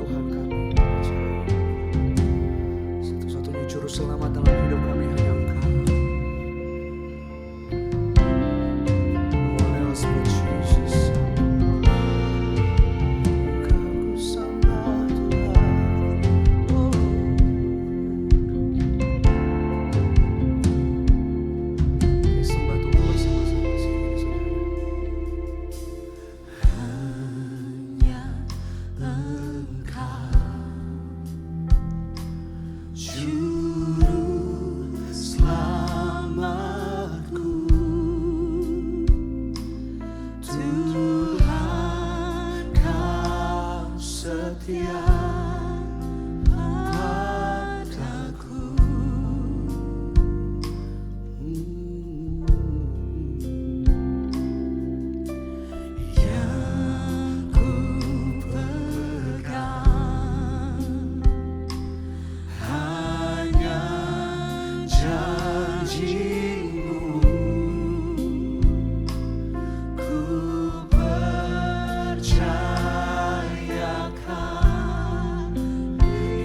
Tuhan kami percaya satu-satunya juru selamat dalam hidup kami hanya Engkau. No one else but Jesus. Engkau sembah Tuhan. Sembah Tuhan bersama-sama sini saudara. Juru selamatku, Tuhan Kau setia padaku. Yang ku pegang hanya janji-Mu, ku percayakan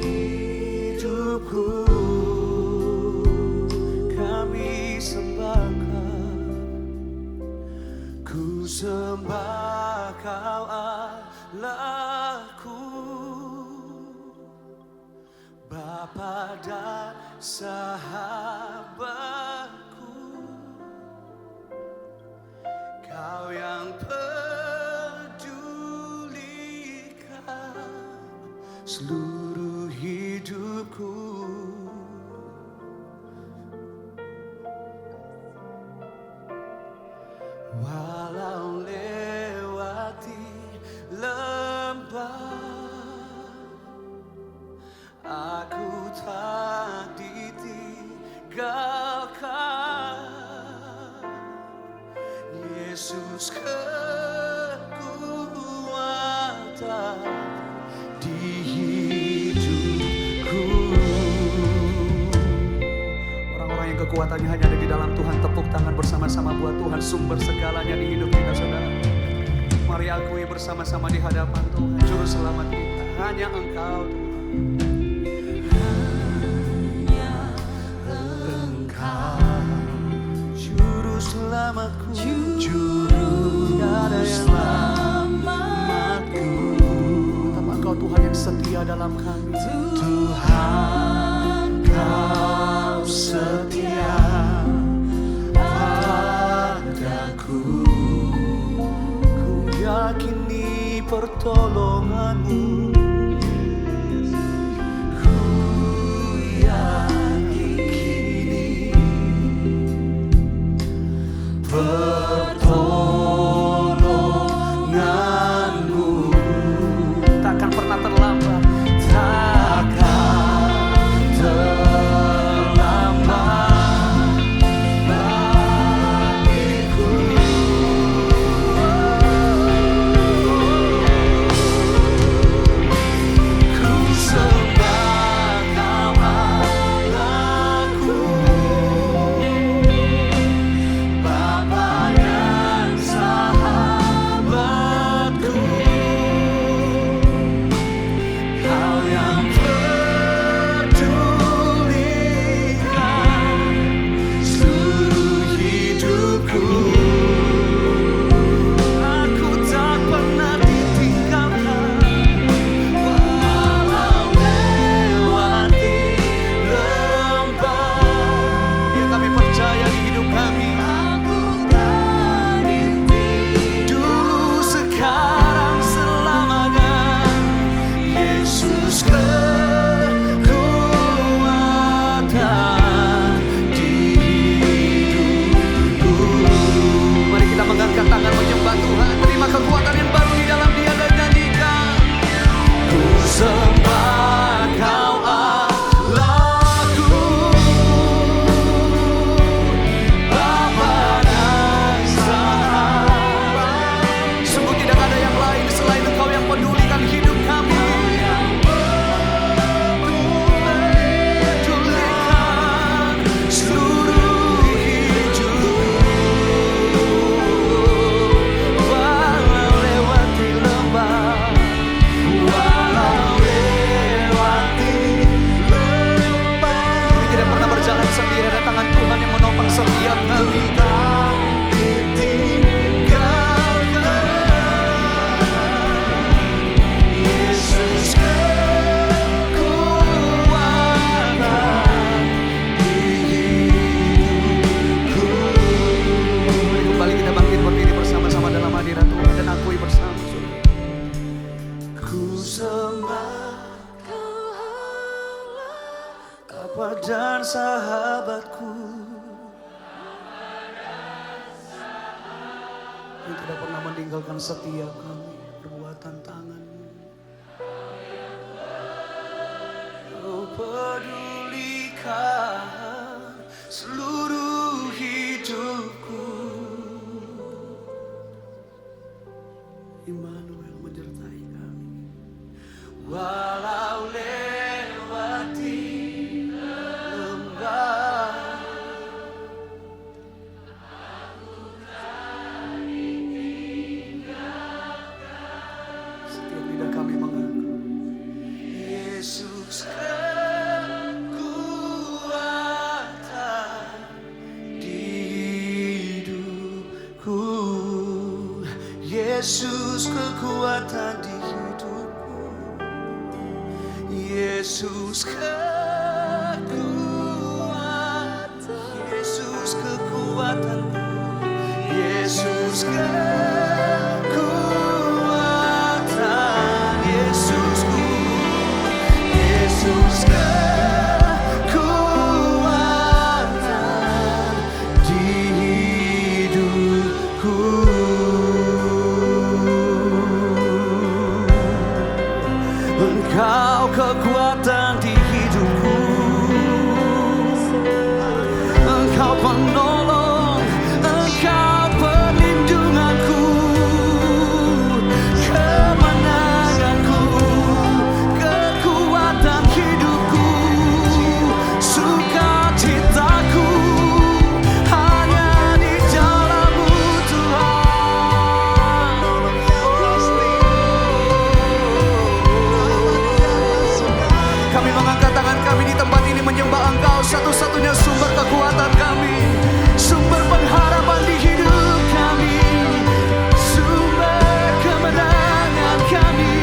hidupku. Kami sembahkan, ku sembah Kau Allahku, Bapa dan sahabatku, Kau yang pedulikan seluruh hidupku. Walau lewati lembah, aku tak ditinggalkan. Yesus kekuatan di hidupku. Orang-orang yang kekuatannya hanya ada di dalam Tuhan, tepuk tangan bersama-sama buat Tuhan, sumber segalanya di hidup kita saudara. Mari akui bersama-sama di hadapan Tuhan, Juru Selamat kita, hanya Engkau Tuhan. Selamatku, Juru Selamatku, betapa Engkau Tuhan yang setia dalam kami. Tuhan Kau setia padaku, ku yakini pertolongan-Mu. Pertolongan-Mu takkan pernah terlambat, takkan terlambat bagiku. Ku sembah Kau Allahku, Bapa dan sahabatku, Kau yang pedulikan seluruh hidupku. Aku tak pernah ditinggalkan, walau lewati lembah. Ya, kami percaya di hidup kami, dulu, sekarang, selamanya. Yesus Bapa dan sahabatku yang tidak pernah meninggalkan setiap kami, perbuatan tangan-Mu. Kau pedulikan seluruh hidupku. Immanuel menyertai kami. Walau lewati lembah, setiap lidah kami mengaku Yesus kekuatan di hidupku. Yesus kekuatan di hidupku. Yesus kekuatan. Yesus kekuatanku. Yesus kekuatan. Yesusku. Yesus kekuatan di hidupku. Engkau kekuatan di hidupku. Engkau penolong, Engkau perlindunganku, kemenanganku, kekuatan hidupku, sukacitaku hanya di dalam-Mu Tuhan. Kami mengangkat tangan kami di tempat ini menyembah Engkau, satu-satunya sumber kekuatan kami, sumber pengharapan di hidup kami, sumber kemenangan kami,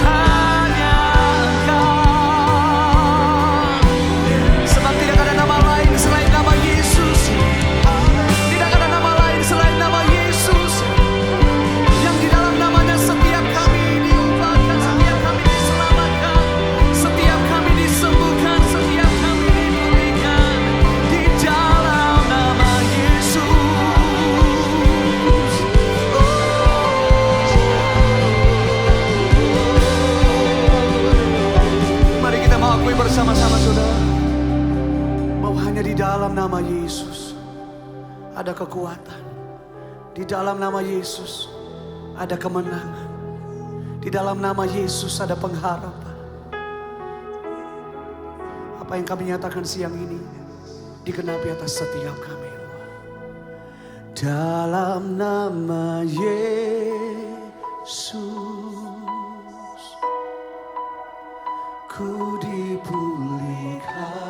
hanya Engkau. Sebab tidak ada nama lain selain nama Yesus. Tidak ada nama lain selain nama Yesus, yang di dalam namanya setiap kami diubahkan, setiap kami diselamatkan, setiap kami disembuhkan, setiap kami dipulihkan di dalam nama Yesus. Mari kita mengakui bersama-sama, saudara, bahwa hanya di dalam nama Yesus ada kekuatan. Di dalam nama Yesus ada kemenangan. Di dalam nama Yesus ada pengharapan. Apa yang kami nyatakan siang ini digenapi atas setiap kami. Dalam nama Yesus ku dipulihkan.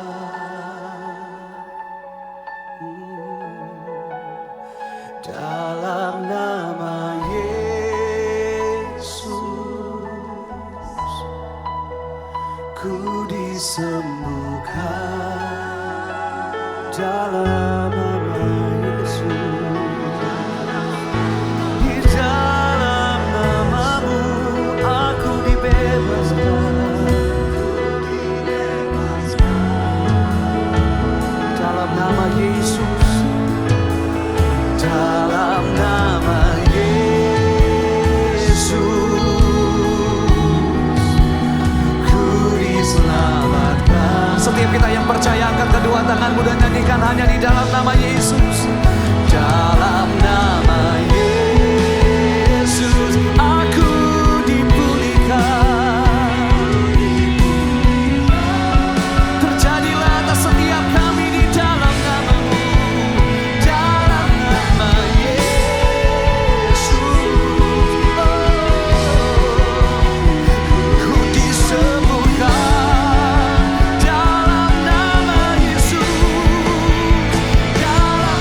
Dalam nama Yesus ku disembuhkan. Dalam nama Yesus, di dalam nama-Mu aku dibebaskan. Dalam nama Yesus, dalam nama Yesus ku diselamatkan. Setiap kita yang percaya, angkat kedua tanganmu dan nyanyikan hanya di dalam nama Yesus. Dalam nama Yesus aku dipulihkan. Terjadilah atas setiap kami di dalam nama-Mu. Dalam nama Yesus ku disembuhkan. Dalam nama Yesus, dalam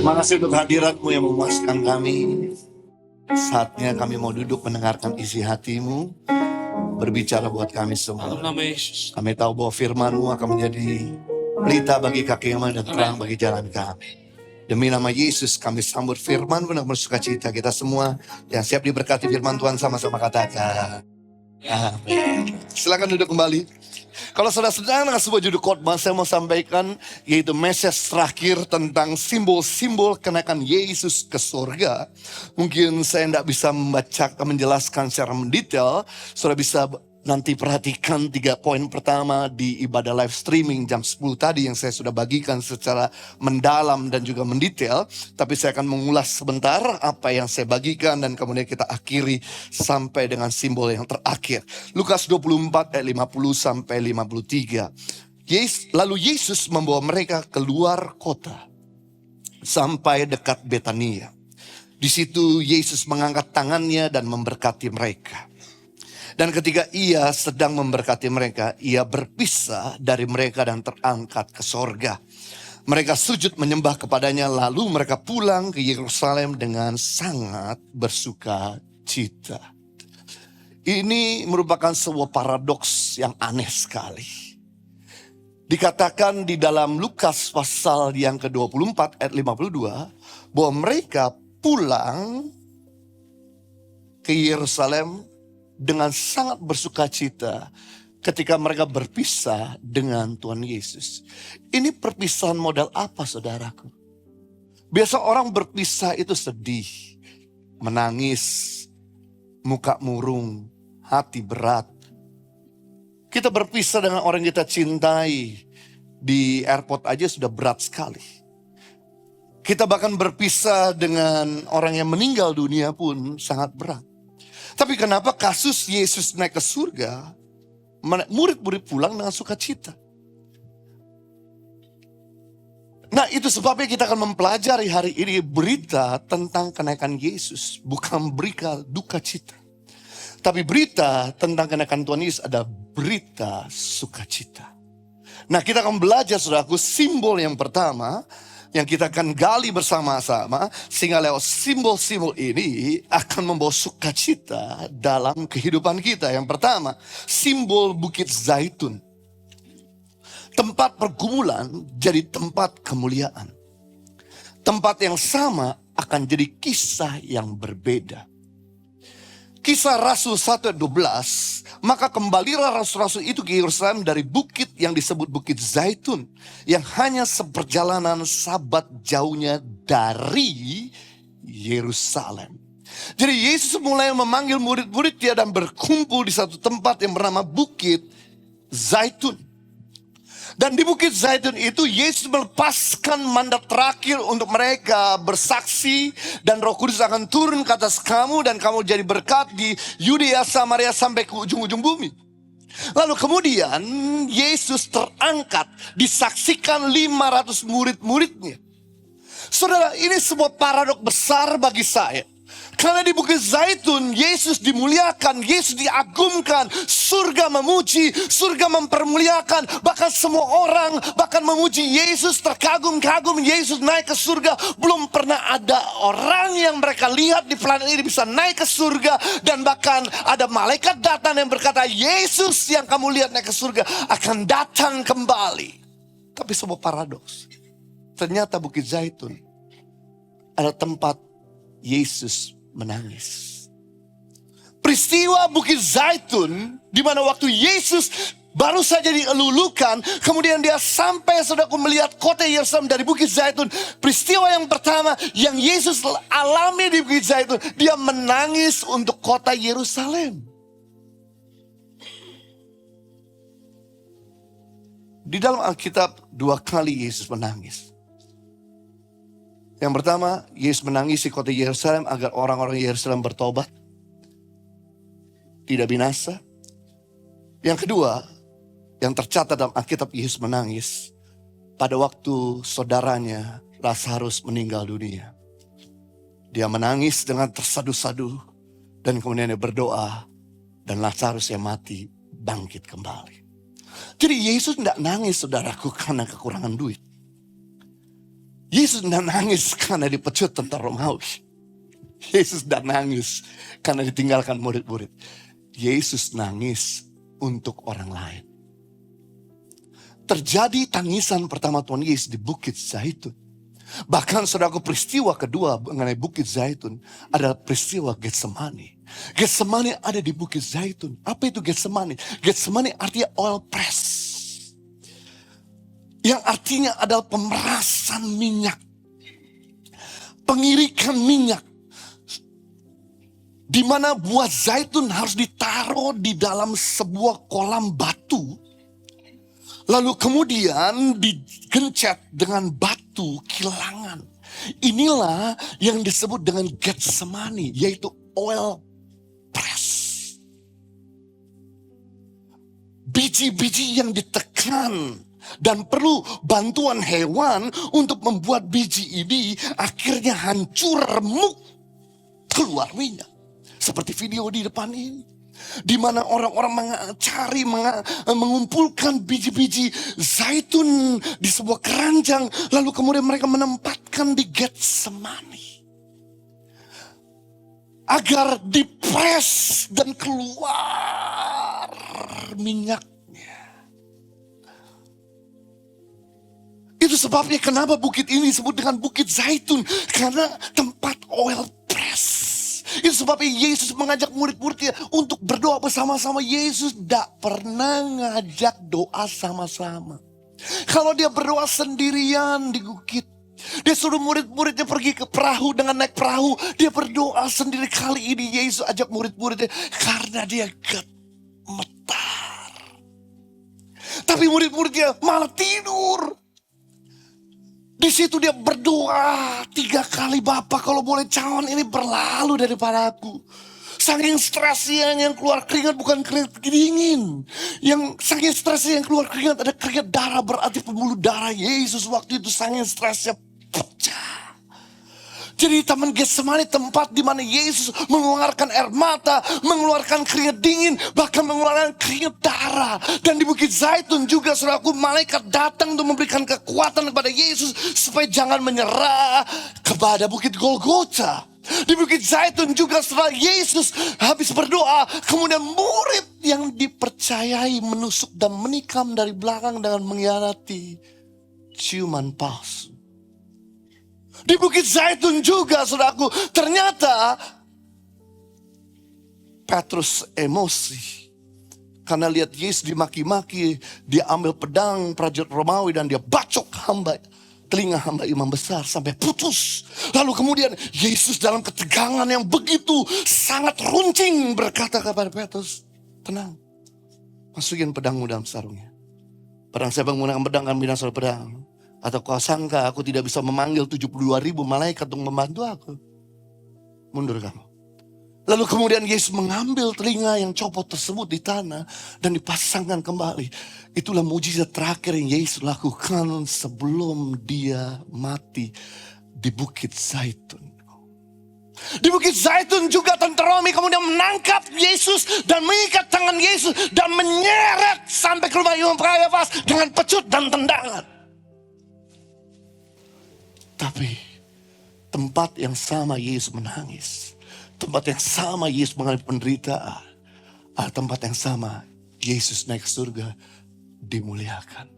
Terima kasih untuk hadirat-Mu yang memuaskan kami. Saatnya kami mau duduk mendengarkan isi hati-Mu, berbicara buat kami semua. Dalam nama Yesus. Kami tahu bahwa firman-Mu akan menjadi pelita bagi kaki kami dan terang bagi jalan kami. Demi nama Yesus kami sambut firman-Mu dengan bersukacita. Kita semua yang siap diberkati firman Tuhan sama-sama katakan amin. Silakan duduk kembali. Kalau saudara sedang dengan sebuah judul khotbah, saya mau sampaikan yaitu message terakhir tentang simbol-simbol kenaikan Yesus ke surga. Mungkin saya tidak bisa menjelaskan secara mendetail. Saudara bisa nanti perhatikan 3 poin pertama di ibadah live streaming jam 10 tadi yang saya sudah bagikan secara mendalam dan juga mendetail. Tapi saya akan mengulas sebentar apa yang saya bagikan dan kemudian kita akhiri sampai dengan simbol yang terakhir. Lukas 24 ayat 50 sampai 53. Lalu Yesus membawa mereka keluar kota sampai dekat Betania. Di situ Yesus mengangkat tangannya dan memberkati mereka. Dan ketika ia sedang memberkati mereka, ia berpisah dari mereka dan terangkat ke sorga. Mereka sujud menyembah kepadanya, lalu mereka pulang ke Yerusalem dengan sangat bersuka cita. Ini merupakan sebuah paradoks yang aneh sekali. Dikatakan di dalam Lukas pasal yang ke-24 ayat 52, bahwa mereka pulang ke Yerusalem dengan sangat bersuka cita ketika mereka berpisah dengan Tuhan Yesus. Ini perpisahan model apa saudaraku? Biasa orang berpisah itu sedih, menangis, muka murung, hati berat. Kita berpisah dengan orang yang kita cintai di airport aja sudah berat sekali. Kita bahkan berpisah dengan orang yang meninggal dunia pun sangat berat. Tapi kenapa kasus Yesus naik ke surga, murid-murid pulang dengan sukacita? Nah, itu sebabnya kita akan mempelajari hari ini berita tentang kenaikan Yesus, bukan berita duka cita. Tapi berita tentang kenaikan Tuhan Yesus ada berita sukacita. Nah, kita akan belajar saudaraku simbol yang pertama yang kita akan gali bersama-sama, sehingga lewat simbol-simbol ini akan membawa sukacita dalam kehidupan kita. Yang pertama, simbol Bukit Zaitun. Tempat pergumulan jadi tempat kemuliaan. Tempat yang sama akan jadi kisah yang berbeda. Kisah Rasul 1 ayat 12, maka kembalilah rasul-rasul itu ke Yerusalem dari bukit yang disebut Bukit Zaitun, yang hanya seperjalanan sabat jauhnya dari Yerusalem. Jadi Yesus mulai memanggil murid-muridnya dan berkumpul di satu tempat yang bernama Bukit Zaitun. Dan di Bukit Zaitun itu Yesus melepaskan mandat terakhir untuk mereka bersaksi. Dan Roh Kudus akan turun ke atas kamu dan kamu jadi berkat di Yudea, Samaria sampai ke ujung-ujung bumi. Lalu kemudian Yesus terangkat, disaksikan 500 murid-muridnya. Saudara, ini sebuah paradok besar bagi saya. Karena di Bukit Zaitun, Yesus dimuliakan, Yesus diagungkan, surga memuji, surga mempermuliakan. Bahkan semua orang bahkan memuji Yesus, terkagum-kagum Yesus naik ke surga. Belum pernah ada orang yang mereka lihat di planet ini bisa naik ke surga. Dan bahkan ada malaikat datang yang berkata, Yesus yang kamu lihat naik ke surga akan datang kembali. Tapi sebuah paradoks. Ternyata Bukit Zaitun ada tempat Yesus menangis. Peristiwa Bukit Zaitun, di mana waktu Yesus baru saja dilulukan, kemudian dia sampai saudaraku melihat kota Yerusalem dari Bukit Zaitun. Peristiwa yang pertama yang Yesus alami di Bukit Zaitun, dia menangis untuk kota Yerusalem. Di dalam Alkitab 2 kali Yesus menangis. Yang pertama, Yesus menangisi kota Yerusalem agar orang-orang Yerusalem bertobat, tidak binasa. Yang kedua, yang tercatat dalam Alkitab Yesus menangis pada waktu saudaranya Lazarus meninggal dunia. Dia menangis dengan tersadu-sadu dan kemudian dia berdoa dan Lazarus yang mati bangkit kembali. Jadi Yesus tidak nangis saudaraku karena kekurangan duit. Yesus tidak nangis karena dipecut tentara Romawi. Yesus tidak nangis karena ditinggalkan murid-murid. Yesus nangis untuk orang lain. Terjadi tangisan pertama Tuhan Yesus di Bukit Zaitun. Bahkan saudaraku, peristiwa kedua mengenai Bukit Zaitun adalah peristiwa Getsemani. Getsemani ada di Bukit Zaitun. Apa itu Getsemani? Getsemani artinya oil press. Yang artinya adalah pemerasan minyak. Pengirikan minyak. Di mana buah zaitun harus ditaruh di dalam sebuah kolam batu. Lalu kemudian digencet dengan batu kilangan. Inilah yang disebut dengan Getsemani, yaitu oil press. Biji-biji yang ditekan dan perlu bantuan hewan untuk membuat biji ini akhirnya hancur, remuk, keluar minyak. Seperti video di depan ini. Di mana orang-orang mengumpulkan biji-biji zaitun di sebuah keranjang. Lalu kemudian mereka menempatkan di Getsemani. Agar dipres dan keluar minyaknya. Itu sebabnya kenapa bukit ini disebut dengan Bukit Zaitun. Karena tempat oil press. Itu sebabnya Yesus mengajak murid-muridnya untuk berdoa bersama-sama. Yesus tidak pernah ngajak doa sama-sama. Kalau dia berdoa sendirian di bukit, dia suruh murid-muridnya pergi ke perahu dengan naik perahu. Dia berdoa sendiri. Kali ini Yesus ajak murid-muridnya karena dia gemetar. Tapi murid-muridnya malah tidur. Di situ dia berdoa 3 kali, Bapa kalau boleh cawan ini berlalu daripada aku. Saking stresnya yang keluar keringat bukan keringat dingin. Yang saking stresnya yang keluar keringat ada keringat darah, berarti pembuluh darah Yesus waktu itu saking stresnya pecah. Jadi taman Getsemani tempat di mana Yesus mengeluarkan air mata, mengeluarkan keringat dingin, bahkan mengeluarkan keringat darah. Dan di Bukit Zaitun juga saudaraku, malaikat datang untuk memberikan kekuatan kepada Yesus supaya jangan menyerah kepada Bukit Golgota. Di Bukit Zaitun juga setelah Yesus habis berdoa, kemudian murid yang dipercayai menusuk dan menikam dari belakang dengan mengkhianati ciuman palsu. Di Bukit Zaitun juga saudaraku, ternyata Petrus emosi. Karena lihat Yesus dimaki-maki, dia ambil pedang prajurit Romawi dan dia bacok telinga hamba imam besar sampai putus. Lalu kemudian Yesus dalam ketegangan yang begitu sangat runcing berkata kepada Petrus, tenang, masukin pedangmu dalam sarungnya. Pedang saya menggunakan pedang, kan binasa pedang. Atau kau sangka aku tidak bisa memanggil 72.000 malaikat untuk membantu aku? Mundur kamu. Lalu kemudian Yesus mengambil telinga yang copot tersebut di tanah dan dipasangkan kembali. Itulah mujizat terakhir yang Yesus lakukan sebelum dia mati di Bukit Zaitun. Di Bukit Zaitun juga tentara Romawi kemudian menangkap Yesus dan mengikat tangan Yesus dan menyeret sampai ke rumah Imam Kayafas dengan pecut dan tendangan. Tapi tempat yang sama Yesus menangis. Tempat yang sama Yesus mengalami penderitaan. Tempat yang sama Yesus naik ke surga dimuliakan.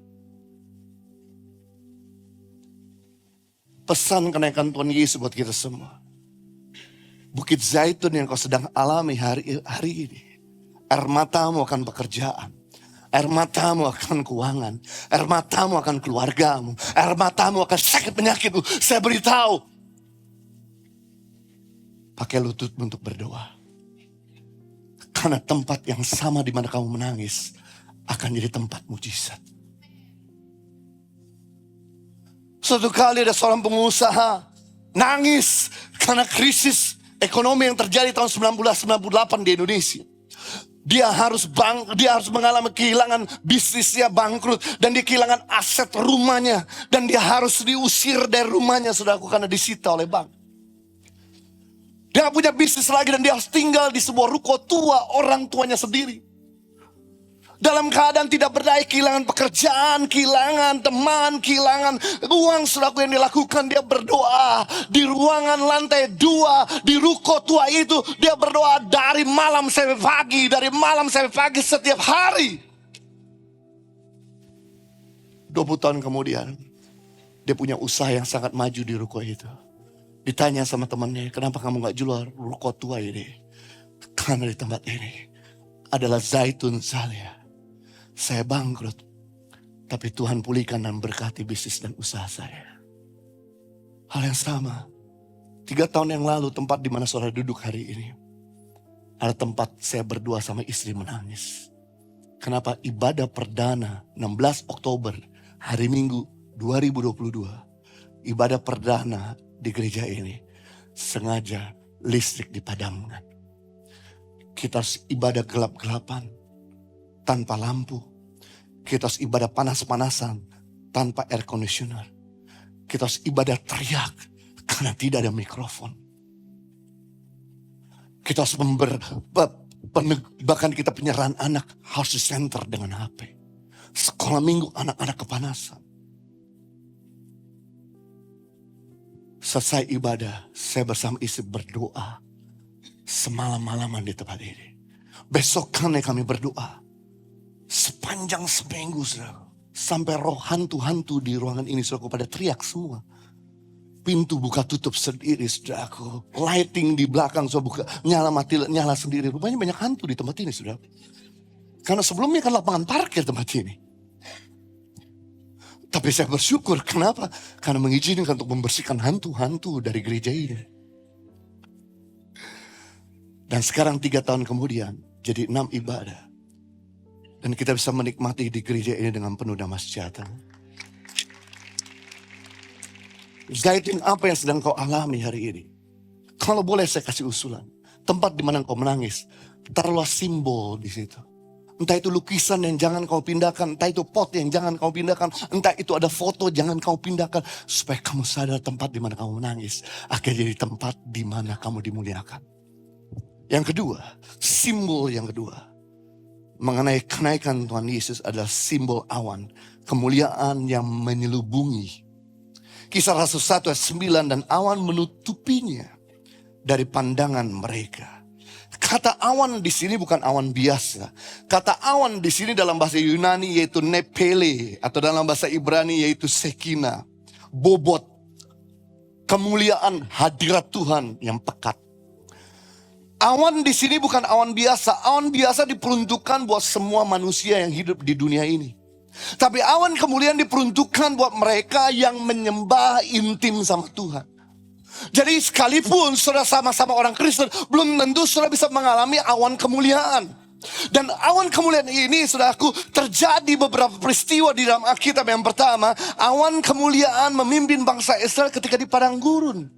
Pesan kenaikan Tuhan Yesus buat kita semua. Bukit Zaitun yang kau sedang alami hari ini. Air matamu akan pekerjaan. Air matamu akan keuangan. Air matamu akan keluargamu. Air matamu akan sakit penyakitmu. Saya beritahu. Pakai lututmu untuk berdoa. Karena tempat yang sama di mana kamu menangis akan jadi tempat mujizat. Suatu kali ada seorang pengusaha nangis karena krisis ekonomi yang terjadi tahun 1998 di Indonesia. Dia harus mengalami kehilangan bisnisnya, bangkrut, dan dia kehilangan aset rumahnya, dan dia harus diusir dari rumahnya, saudaraku, karena disita oleh bank. Dia gak punya bisnis lagi dan dia harus tinggal di sebuah ruko tua orang tuanya sendiri. Dalam keadaan tidak berdaya, kehilangan pekerjaan, kehilangan teman, kehilangan uang, saudaraku, yang dilakukan, dia berdoa di ruangan lantai 2 di ruko tua itu. Dia berdoa dari malam sampai pagi setiap hari. 20 tahun kemudian, dia punya usaha yang sangat maju di ruko itu. Ditanya sama temannya, kenapa kamu gak jual ruko tua ini? Karena di tempat ini adalah zaitun saya bangkrut, tapi Tuhan pulihkan dan berkati bisnis dan usaha saya. Hal yang sama, 3 tahun yang lalu, tempat di mana saudara duduk hari ini, ada tempat saya berdua sama istri menangis. Kenapa? Ibadah perdana 16 Oktober, hari Minggu 2022, ibadah perdana di gereja ini, sengaja listrik dipadamkan. Kita harus ibadah gelap-gelapan, tanpa lampu. Kita harus ibadah panas-panasan, tanpa air conditioner. Kita harus ibadah teriak, karena tidak ada mikrofon. Kita harus bahkan kita penyerahan anak harus di center dengan HP. Sekolah minggu anak-anak kepanasan. Selesai ibadah, saya bersama istri berdoa semalam-malaman di tempat ini. Besokannya kami berdoa sepanjang seminggu, saudara. Sampai roh hantu-hantu di ruangan ini, saudara, pada teriak semua. Pintu buka tutup sendiri, saudaraku. Lighting di belakang, saudara, buka, nyala mati, nyala sendiri. Rupanya banyak hantu di tempat ini, saudara. Karena sebelumnya kan lapangan parkir tempat ini. Tapi saya bersyukur, kenapa? Karena mengizinkan untuk membersihkan hantu-hantu dari gereja ini. Dan sekarang 3 tahun kemudian, jadi 6 ibadah. Dan kita bisa menikmati di gereja ini dengan penuh damai sejahtera. Zaitun apa yang sedang kau alami hari ini? Kalau boleh saya kasih usulan. Tempat di mana kau menangis, taruhlah simbol di situ. Entah itu lukisan yang jangan kau pindahkan, entah itu pot yang jangan kau pindahkan, entah itu ada foto jangan kau pindahkan. Supaya kamu sadar tempat di mana kamu menangis akan jadi tempat di mana kamu dimuliakan. Yang kedua, simbol yang kedua. Mengenai kenaikan Tuhan Yesus adalah simbol awan. Kemuliaan yang menyelubungi. Kisah Rasul 1 ayat 9, dan awan menutupinya dari pandangan mereka. Kata awan di sini bukan awan biasa. Kata awan di sini dalam bahasa Yunani yaitu nepele. Atau dalam bahasa Ibrani yaitu sekina. Bobot. Kemuliaan hadirat Tuhan yang pekat. Awan di sini bukan awan biasa. Awan biasa diperuntukkan buat semua manusia yang hidup di dunia ini. Tapi awan kemuliaan diperuntukkan buat mereka yang menyembah intim sama Tuhan. Jadi sekalipun saudara sama-sama orang Kristen, belum tentu saudara bisa mengalami awan kemuliaan. Dan awan kemuliaan ini, saudaraku, terjadi beberapa peristiwa di dalam Alkitab. Yang pertama, awan kemuliaan memimpin bangsa Israel ketika di padang gurun.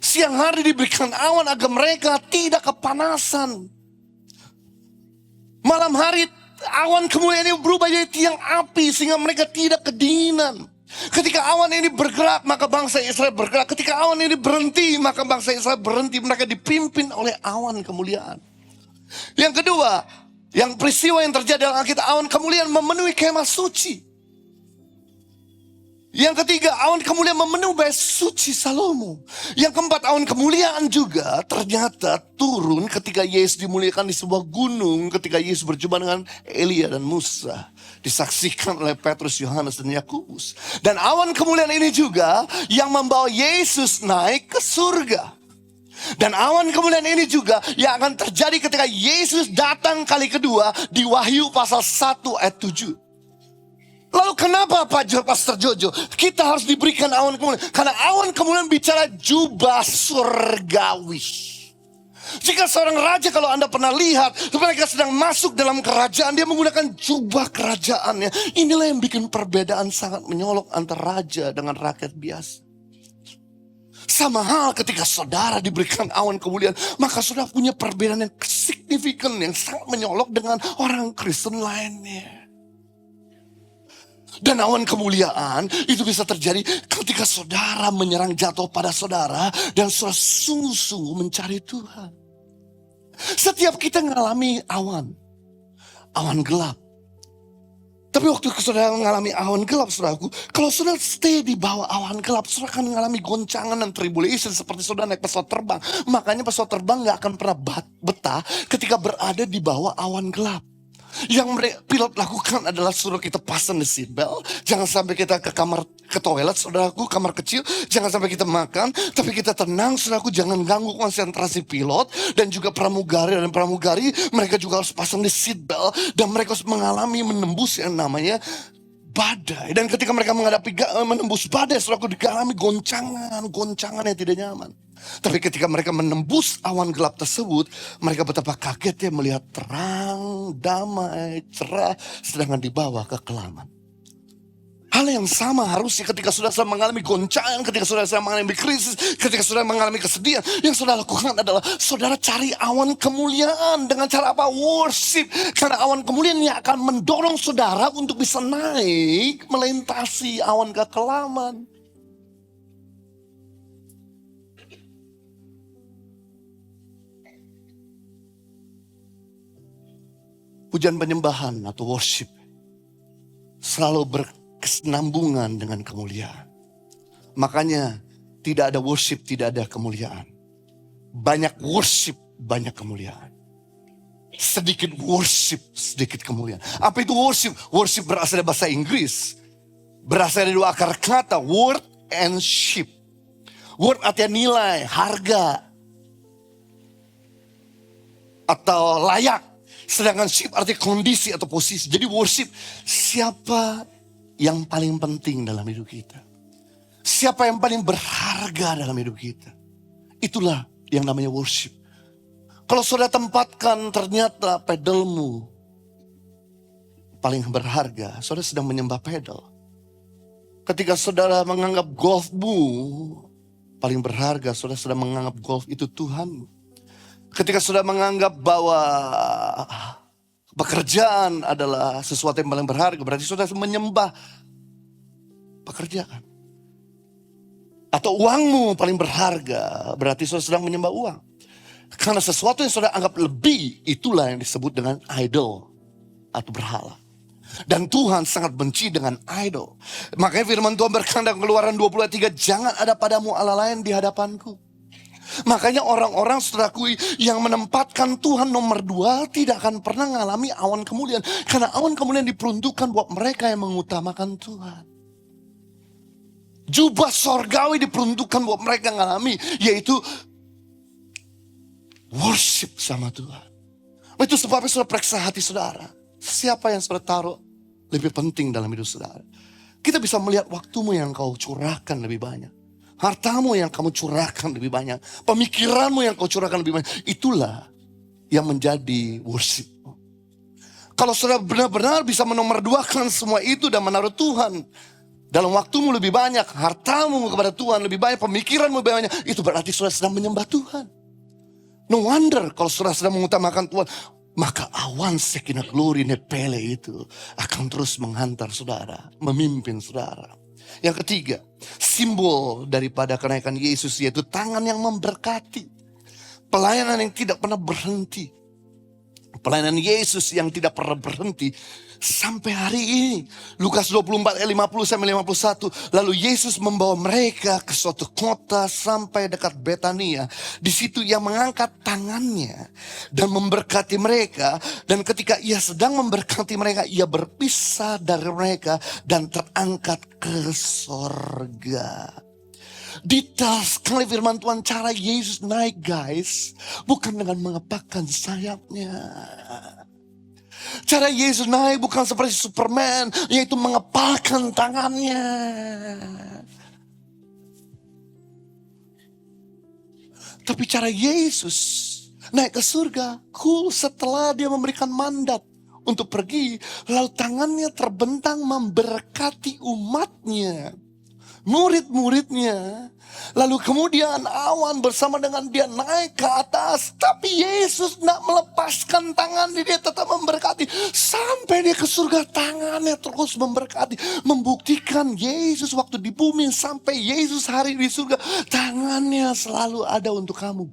Siang hari diberikan awan agar mereka tidak kepanasan. Malam hari awan kemuliaan ini berubah jadi tiang api sehingga mereka tidak kedinginan. Ketika awan ini bergerak maka bangsa Israel bergerak. Ketika awan ini berhenti maka bangsa Israel berhenti. Mereka dipimpin oleh awan kemuliaan. Yang kedua, yang peristiwa yang terjadi dalam Alkitab, awan kemuliaan memenuhi kemah suci. Yang ketiga, awan kemuliaan memenuhi bait suci Salomo. Yang keempat, awan kemuliaan juga ternyata turun ketika Yesus dimuliakan di sebuah gunung. Ketika Yesus berjumpa dengan Elia dan Musa. Disaksikan oleh Petrus, Yohanes, dan Yakobus. Dan awan kemuliaan ini juga yang membawa Yesus naik ke surga. Dan awan kemuliaan ini juga yang akan terjadi ketika Yesus datang kali kedua di Wahyu pasal 1 ayat 7. Lalu kenapa Pastor Jojo kita harus diberikan awan kemuliaan? Karena awan kemuliaan bicara jubah surgawi. Jika seorang raja, kalau Anda pernah lihat, mereka sedang masuk dalam kerajaan, dia menggunakan jubah kerajaannya. Inilah yang bikin perbedaan sangat menyolok antara raja dengan rakyat biasa. Sama hal ketika saudara diberikan awan kemuliaan, maka saudara punya perbedaan yang signifikan, yang sangat menyolok dengan orang Kristen lainnya. Dan awan kemuliaan itu bisa terjadi ketika saudara menyerang jatuh pada saudara dan saudara sungguh-sungguh mencari Tuhan. Setiap kita mengalami awan. awan gelap. Tapi waktu saudara mengalami awan gelap, saudaraku, kalau saudara stay di bawah awan gelap, saudara akan mengalami goncangan dan tribulation seperti saudara naik pesawat terbang. Makanya pesawat terbang gak akan pernah betah ketika berada di bawah awan gelap. Yang pilot lakukan adalah suruh kita pasang the seatbelt. Jangan sampai kita ke toilet, saudaraku, kamar kecil. Jangan sampai kita makan. Tapi kita tenang, saudaraku, jangan ganggu konsentrasi pilot. Dan juga pramugari dan pramugari, mereka juga harus pasang the seatbelt. Dan mereka harus menembus yang namanya badai. Dan ketika mereka menembus badai, saudaraku, dialami goncangan yang tidak nyaman. Tapi ketika mereka menembus awan gelap tersebut, mereka betapa kagetnya melihat terang, damai, cerah, sedangkan di bawah kekelaman. Hal yang sama harusnya ketika saudara mengalami goncangan, ketika saudara mengalami krisis, ketika saudara mengalami kesedihan, yang saudara lakukan adalah saudara cari awan kemuliaan dengan cara apa? Worship. Karena awan kemuliaan yang akan mendorong saudara untuk bisa naik melintasi awan kekelaman. Pujian penyembahan atau worship selalu berkesinambungan dengan kemuliaan. Makanya tidak ada worship, tidak ada kemuliaan. Banyak worship, banyak kemuliaan. Sedikit worship, sedikit kemuliaan. Apa itu worship? Worship berasal dari bahasa Inggris. Berasal dari dua akar kata, word and ship. Word artinya nilai, harga, atau layak. Sedangkan ship artinya kondisi atau posisi. Jadi worship, siapa yang paling penting dalam hidup kita? Siapa yang paling berharga dalam hidup kita? Itulah yang namanya worship. Kalau saudara tempatkan ternyata pedalmu paling berharga, saudara sedang menyembah pedal. Ketika saudara menganggap golfmu paling berharga, saudara sedang menganggap golf itu Tuhanmu. Ketika saudara menganggap bahwa pekerjaan adalah sesuatu yang paling berharga, berarti saudara menyembah pekerjaan. Atau uangmu paling berharga, berarti saudara sedang menyembah uang. Karena sesuatu yang saudara anggap lebih, itulah yang disebut dengan idol atau berhala. Dan Tuhan sangat benci dengan idol. Makanya firman Tuhan berkata dalam Keluaran 20:3, jangan ada padamu Allah lain di hadapanku. Makanya orang-orang saudaraku yang menempatkan Tuhan nomor 2 tidak akan pernah mengalami awan kemuliaan. Karena awan kemuliaan diperuntukkan buat mereka yang mengutamakan Tuhan. Jubah sorgawi diperuntukkan buat mereka yang mengalami, yaitu worship sama Tuhan. Itu sebabnya saudara periksa hati saudara. Siapa yang saudara taruh lebih penting dalam hidup saudara? Kita bisa melihat waktumu yang kau curahkan lebih banyak. Hartamu yang kamu curahkan lebih banyak. Pemikiranmu yang kau curahkan lebih banyak. Itulah yang menjadi worship. Kalau saudara benar-benar bisa menomorduakan semua itu dan menaruh Tuhan dalam waktumu lebih banyak, hartamu kepada Tuhan lebih banyak, pemikiranmu lebih banyak, itu berarti saudara sedang menyembah Tuhan. No wonder kalau saudara sedang mengutamakan Tuhan, maka awan Shekinah Glory Nepele itu akan terus menghantar saudara, memimpin saudara. Yang ketiga, simbol daripada kenaikan Yesus yaitu tangan yang memberkati. Pelayanan yang tidak pernah berhenti. Pelayanan Yesus yang tidak pernah berhenti sampai hari ini. Lukas 24 ayat 50 sampai 51. Lalu Yesus membawa mereka ke suatu kota sampai dekat Betania. Di situ ia mengangkat tangannya dan memberkati mereka. Dan ketika ia sedang memberkati mereka, ia berpisah dari mereka dan terangkat ke sorga. Detail sekali firman Tuhan cara Yesus naik guys. Bukan dengan mengepakkan sayapnya. Cara Yesus naik bukan seperti Superman. Yaitu mengepalkan tangannya. Tapi cara Yesus naik ke surga. Setelah dia memberikan mandat untuk pergi. Lalu tangannya terbentang memberkati umatnya. Murid-muridnya. Lalu kemudian awan bersama dengan dia naik ke atas. Tapi Yesus tidak melepaskan tangan dia tetap memberkati. Sampai dia ke surga tangannya terus memberkati. Membuktikan Yesus waktu di bumi sampai Yesus hari di surga. Tangannya selalu ada untuk kamu.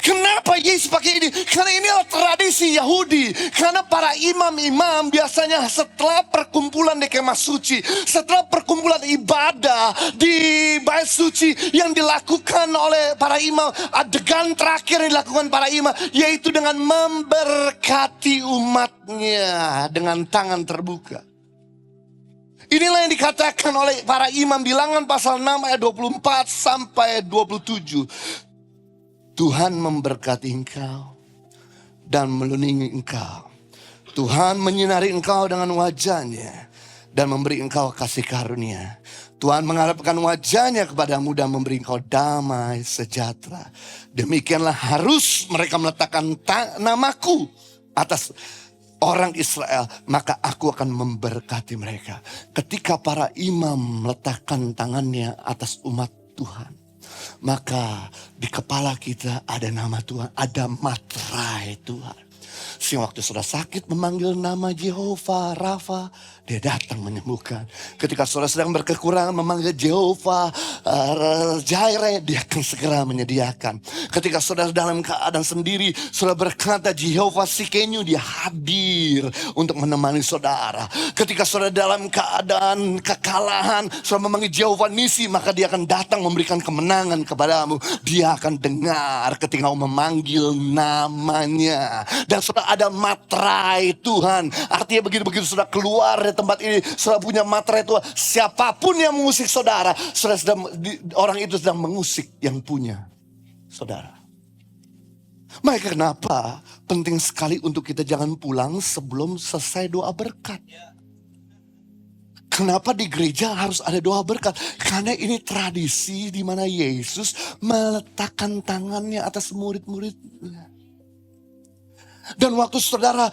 Kenapa Yesus pakai ini? Karena inilah tradisi Yahudi. Karena para imam-imam biasanya setelah perkumpulan di kemah suci, setelah perkumpulan ibadah di bait suci yang dilakukan oleh para imam, adegan terakhir yang dilakukan para imam, yaitu dengan memberkati umatnya dengan tangan terbuka. Inilah yang dikatakan oleh para imam, Bilangan pasal 6 ayat 24 sampai 27. Tuhan memberkati engkau dan melindungi engkau. Tuhan menyinari engkau dengan wajahnya dan memberi engkau kasih karunia. Tuhan mengharapkan wajahnya kepadamu dan memberi engkau damai sejahtera. Demikianlah harus mereka meletakkan namaku atas orang Israel, maka aku akan memberkati mereka. Ketika para imam meletakkan tangannya atas umat Tuhan, maka di kepala kita ada nama Tuhan, ada materai Tuhan. Sehingga waktu saudara sakit memanggil nama Jehovah Rafa, dia datang menyembuhkan. Ketika saudara sedang berkekurangan memanggil Jehovah Jireh, dia akan segera menyediakan. Ketika saudara dalam keadaan sendiri, saudara berkata Jehovah Sikenu, dia hadir untuk menemani saudara. Ketika saudara dalam keadaan kekalahan, saudara memanggil Jehovah Nisi, maka dia akan datang memberikan kemenangan kepadamu. Dia akan dengar ketika kau memanggil namanya. Dan saudara ada materai Tuhan. Artinya begitu-begitu saudara keluar dari tempat ini, saudara punya materai Tuhan. Siapapun yang mengusik saudara, orang itu sedang mengusik yang punya saudara. Maka kenapa penting sekali untuk kita jangan pulang sebelum selesai doa berkat. Kenapa di gereja harus ada doa berkat? Karena ini tradisi di mana Yesus meletakkan tangannya atas murid-muridnya. Dan waktu saudara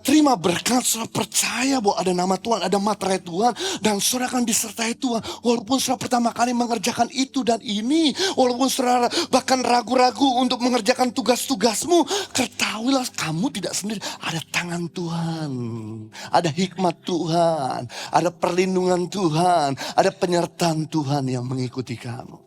terima berkat, saudara percaya bahwa ada nama Tuhan, ada materai Tuhan, dan saudara akan disertai Tuhan. Walaupun saudara pertama kali mengerjakan itu dan ini, walaupun saudara bahkan ragu-ragu untuk mengerjakan tugas-tugasmu, ketahuilah kamu tidak sendiri. Ada tangan Tuhan, ada hikmat Tuhan, ada perlindungan Tuhan, ada penyertaan Tuhan yang mengikuti kamu.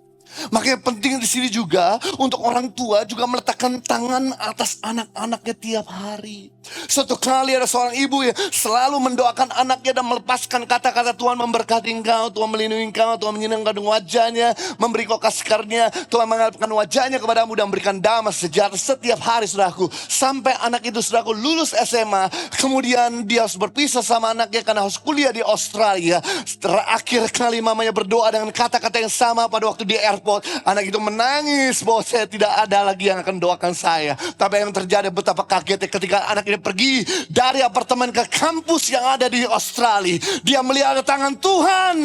Makanya penting di sini juga untuk orang tua juga meletakkan tangan atas anak-anaknya tiap hari. Suatu kali ada seorang ibu yang selalu mendoakan anaknya dan melepaskan kata-kata Tuhan memberkati engkau, Tuhan melindungi engkau, Tuhan menyinangkan wajahnya, memberi kau kasih karunia, Tuhan mengalapkan wajahnya kepadamu dan memberikan damai sejahtera setiap hari, saudaraku. Sampai anak itu, saudaraku, lulus SMA, kemudian dia harus berpisah sama anaknya karena harus kuliah di Australia. Terakhir kali mamanya berdoa dengan kata-kata yang sama pada waktu di airport. Anak itu menangis bahwa saya tidak ada lagi yang akan doakan saya. Tapi yang terjadi betapa kagetnya ketika anak ini pergi dari apartemen ke kampus yang ada di Australia. Dia melihat ada tangan Tuhan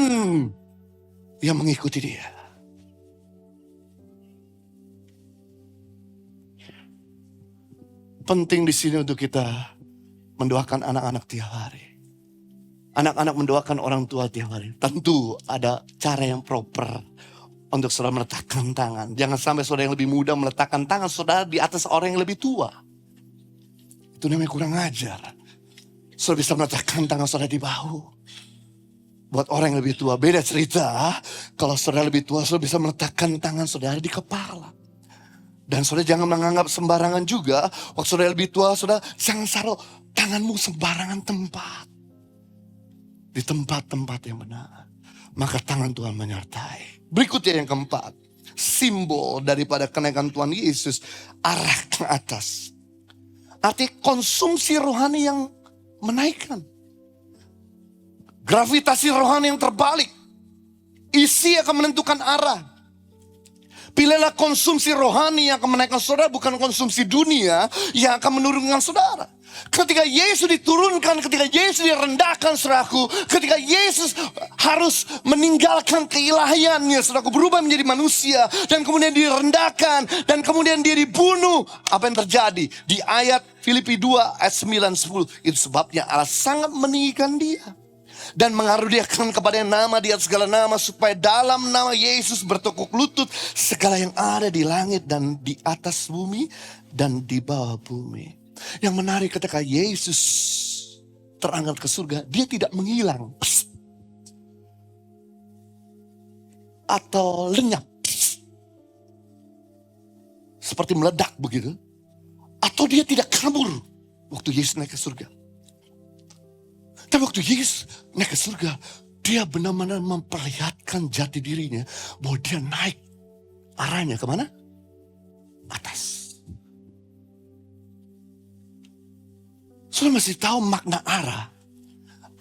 yang mengikuti dia. Penting di sini untuk kita mendoakan anak-anak tiap hari. Anak-anak mendoakan orang tua tiap hari. Tentu ada cara yang proper untuk saudara meletakkan tangan. Jangan sampai saudara yang lebih muda meletakkan tangan saudara di atas orang yang lebih tua. Itu namanya kurang ajar. Saudara bisa meletakkan tangan saudara di bahu. Buat orang yang lebih tua. Beda cerita. Kalau saudara lebih tua, saudara bisa meletakkan tangan saudara di kepala. Dan saudara jangan menganggap sembarangan juga. Waktu saudara lebih tua, saudara jangan taruh tanganmu sembarangan tempat. Di tempat-tempat yang benar. Maka tangan Tuhan menyertai. Berikutnya yang keempat. Simbol daripada kenaikan Tuhan Yesus. Arah ke atas. Arti konsumsi rohani yang menaikkan. Gravitasi rohani yang terbalik. Isi akan menentukan arah. Pilihlah konsumsi rohani yang akan menaikkan saudara, bukan konsumsi dunia yang akan menurunkan saudara. Ketika Yesus diturunkan, ketika Yesus direndahkan, saudaraku, ketika Yesus harus meninggalkan keilahiannya, saudaraku, berubah menjadi manusia, dan kemudian direndahkan, dan kemudian dia dibunuh. Apa yang terjadi? Di ayat Filipi 2 ayat 9-10, itu sebabnya Allah sangat meninggikan dia. Dan mengaruniakan kepada nama di atas segala nama, supaya dalam nama Yesus bertekuk lutut segala yang ada di langit dan di atas bumi dan di bawah bumi. Yang menarik ketika Yesus terangkat ke surga, dia tidak menghilang atau lenyap seperti meledak begitu. Atau dia tidak kabur waktu Yesus naik ke surga. Tapi waktu Yesus naik ke surga, dia benar-benar memperlihatkan jati dirinya bahwa dia naik. Arahnya kemana? Atas. Saudara mesti tahu makna arah.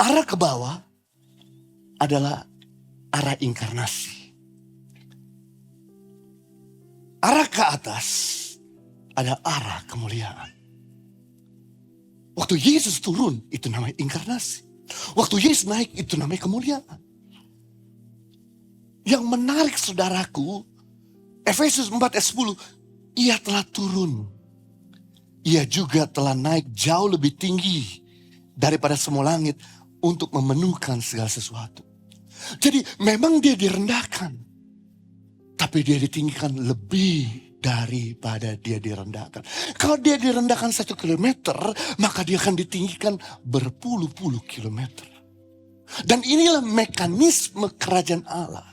Arah ke bawah adalah arah inkarnasi. Arah ke atas ada arah kemuliaan. Waktu Yesus turun, itu namanya inkarnasi. Waktu Yesus naik, itu namanya kemuliaan. Yang menarik saudaraku, Efesus 4 ayat 10, ia telah turun. Ia juga telah naik jauh lebih tinggi daripada semua langit untuk memenuhkan segala sesuatu. Jadi memang dia direndahkan, tapi dia ditinggikan lebih daripada dia direndahkan. Kalau dia direndahkan 1 kilometer, maka dia akan ditinggikan berpuluh-puluh kilometer. Dan inilah mekanisme kerajaan Allah.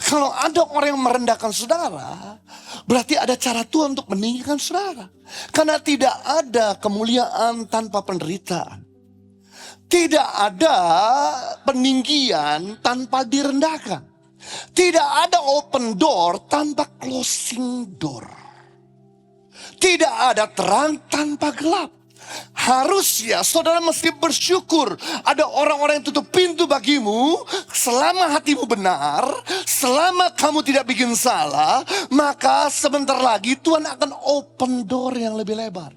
Kalau ada orang yang merendahkan saudara, berarti ada cara Tuhan untuk meninggikan saudara. Karena tidak ada kemuliaan tanpa penderitaan. Tidak ada peninggian tanpa direndahkan. Tidak ada open door tanpa closing door. Tidak ada terang tanpa gelap. Harusnya saudara mesti bersyukur ada orang-orang yang tutup pintu bagimu. Selama hatimu benar, selama kamu tidak bikin salah, maka sebentar lagi Tuhan akan open door yang lebih lebar.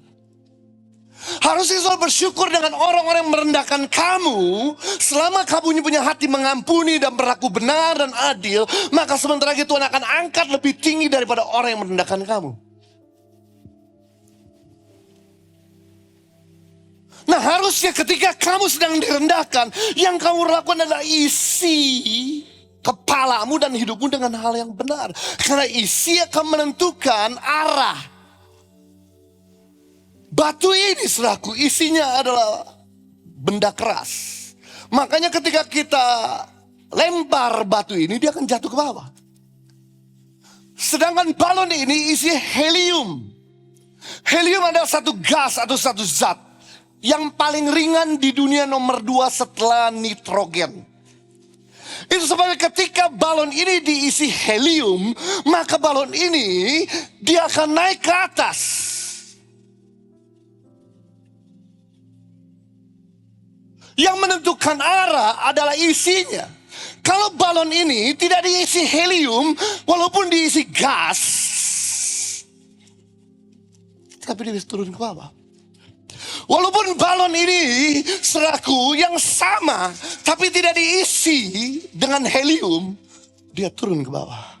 Harusnya saudara bersyukur dengan orang-orang yang merendahkan kamu. Selama kamu punya hati mengampuni dan berlaku benar dan adil, maka sebentar lagi Tuhan akan angkat lebih tinggi daripada orang yang merendahkan kamu. Nah harusnya ketika kamu sedang direndahkan, yang kamu lakukan adalah isi kepalamu dan hidupmu dengan hal yang benar. Karena isi akan menentukan arah. Batu ini selaku isinya adalah benda keras. Makanya ketika kita lempar batu ini, dia akan jatuh ke bawah. Sedangkan balon ini isi helium. Helium adalah satu gas atau satu zat yang paling ringan di dunia nomor 2 setelah nitrogen. Itu sebabnya ketika balon ini diisi helium, maka balon ini dia akan naik ke atas. Yang menentukan arah adalah isinya. Kalau balon ini tidak diisi helium, walaupun diisi gas, tapi dia bisa turun ke bawah. Walaupun balon ini selaku yang sama, tapi tidak diisi dengan helium, dia turun ke bawah.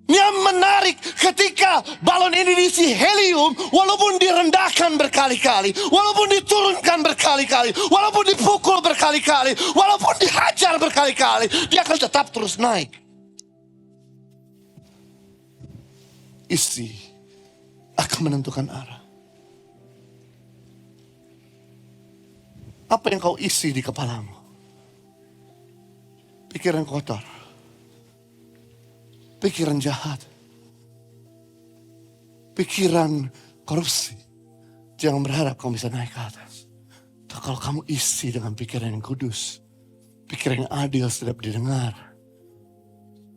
Yang menarik ketika balon ini diisi helium, walaupun direndahkan berkali-kali, walaupun diturunkan berkali-kali, walaupun dipukul berkali-kali, walaupun dihajar berkali-kali, dia akan tetap terus naik. Isi akan menentukan arah. Apa yang kau isi di kepalamu? Pikiran kotor, pikiran jahat, pikiran korupsi. Jangan berharap kamu bisa naik ke atas. Tapi kalau kamu isi dengan pikiran yang kudus, pikiran yang adil sedap didengar,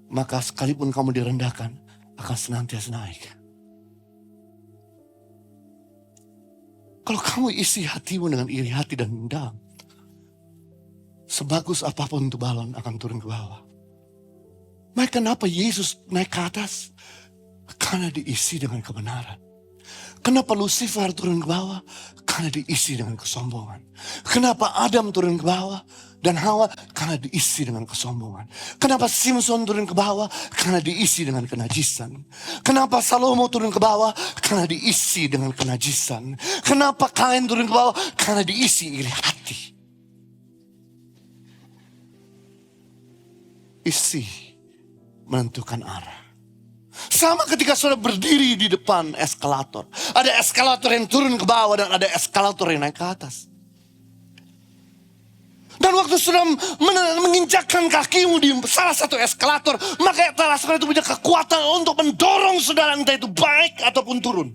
maka sekalipun kamu direndahkan, akan senantiasa naik. Kalau kamu isi hatimu dengan iri hati dan dendam, sebagus apapun itu balon akan turun ke bawah. Maka kenapa Yesus naik ke atas? Karena diisi dengan kebenaran. Kenapa Lucifer turun ke bawah? Karena diisi dengan kesombongan. Kenapa Adam turun ke bawah dan Hawa? Karena diisi dengan kesombongan. Kenapa Simson turun ke bawah? Karena diisi dengan kenajisan. Kenapa Salomo turun ke bawah? Karena diisi dengan kenajisan. Kenapa Kain turun ke bawah? Karena diisi iri hati. Isi menentukan arah. Sama ketika saudara berdiri di depan eskalator. Ada eskalator yang turun ke bawah dan ada eskalator yang naik ke atas. Dan waktu sudah menginjakkan kakimu di salah satu eskalator, maka eskalator itu punya kekuatan untuk mendorong saudara, entah itu baik ataupun turun.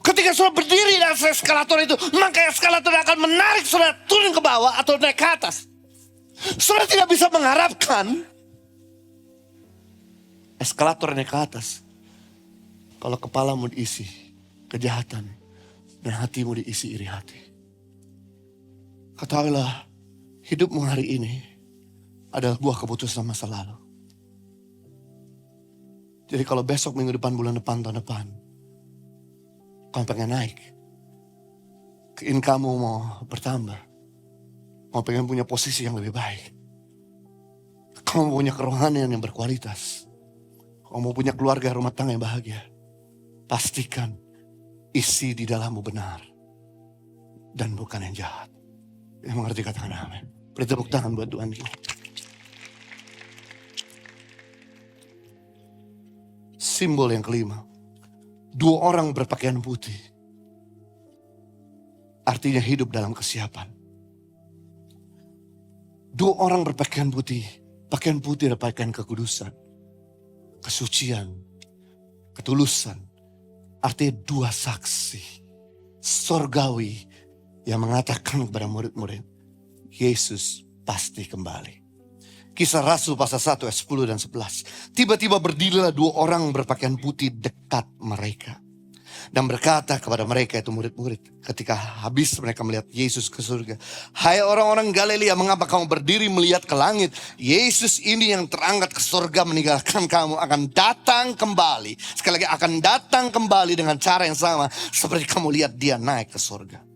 Ketika saudara berdiri di atas eskalator itu, maka eskalator akan menarik saudara turun ke bawah atau naik ke atas. Saudara tidak bisa mengharapkan eskalator naik ke atas kalau kepalamu diisi kejahatan dan hatimu diisi iri hati. Ketahuilah, hidupmu hari ini adalah buah keputusan masa lalu. Jadi kalau besok, minggu depan, bulan depan, tahun depan, kamu pengen naik, kamu mau bertambah, kamu pengen punya posisi yang lebih baik, kamu punya kerohanian yang berkualitas, kamu mau punya keluarga rumah tangga yang bahagia, pastikan isi di dalammu benar dan bukan yang jahat. Yang mengerti katakan amin. Beri tepuk tangan buat Tuhan kita. Simbol yang kelima, 2 orang berpakaian putih, artinya hidup dalam kesiapan. 2 orang berpakaian putih adalah pakaian kekudusan, kesucian, ketulusan. Artinya 2 saksi sorgawi yang mengatakan kepada murid-murid, Yesus pasti kembali. Kisah Rasul pasal 1 ayat 10 dan 11. Tiba-tiba berdirilah 2 orang berpakaian putih dekat mereka. Dan berkata kepada mereka, itu murid-murid, ketika habis mereka melihat Yesus ke surga. Hai orang-orang Galilea, mengapa kamu berdiri melihat ke langit? Yesus ini yang terangkat ke surga meninggalkan kamu akan datang kembali. Sekali lagi, akan datang kembali dengan cara yang sama seperti kamu lihat dia naik ke surga.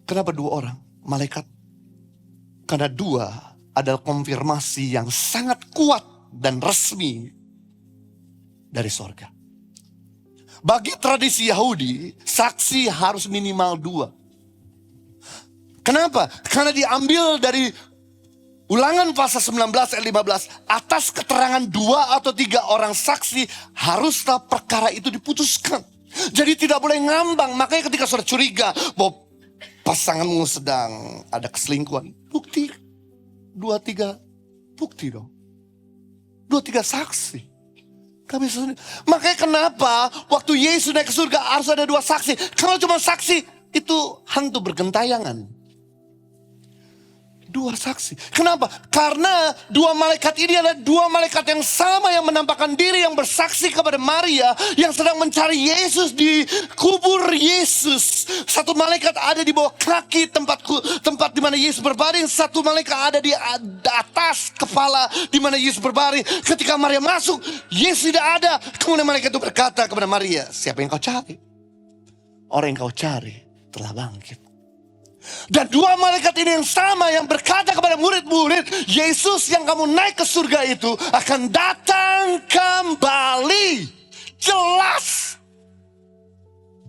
Kenapa 2 orang malaikat? Karena 2 adalah konfirmasi yang sangat kuat dan resmi dari sorga. Bagi tradisi Yahudi, saksi harus minimal 2. Kenapa? Karena diambil dari Ulangan pasal 19 ayat 15. Atas keterangan 2 atau 3 orang saksi, haruslah perkara itu diputuskan. Jadi tidak boleh ngambang. Makanya ketika saudara curiga bahwa pasanganmu sedang ada keselingkuhan, bukti 2-3 bukti dong, 2-3 saksi. Makanya kenapa waktu Yesus naik ke surga harus ada 2 saksi. Kalau cuma saksi itu hantu bergentayangan. 2 saksi. Kenapa? Karena 2 malaikat ini adalah 2 malaikat yang sama yang menampakkan diri, yang bersaksi kepada Maria yang sedang mencari Yesus di kubur Yesus. 1 malaikat ada di bawah kaki tempat di mana Yesus berbaring. 1 malaikat ada di atas kepala di mana Yesus berbaring. Ketika Maria masuk, Yesus tidak ada. Kemudian malaikat itu berkata kepada Maria, siapa yang kau cari? Orang yang kau cari telah bangkit. Dan 2 malaikat ini yang sama yang berkata kepada murid-murid, Yesus yang kamu naik ke surga itu akan datang kembali. Jelas.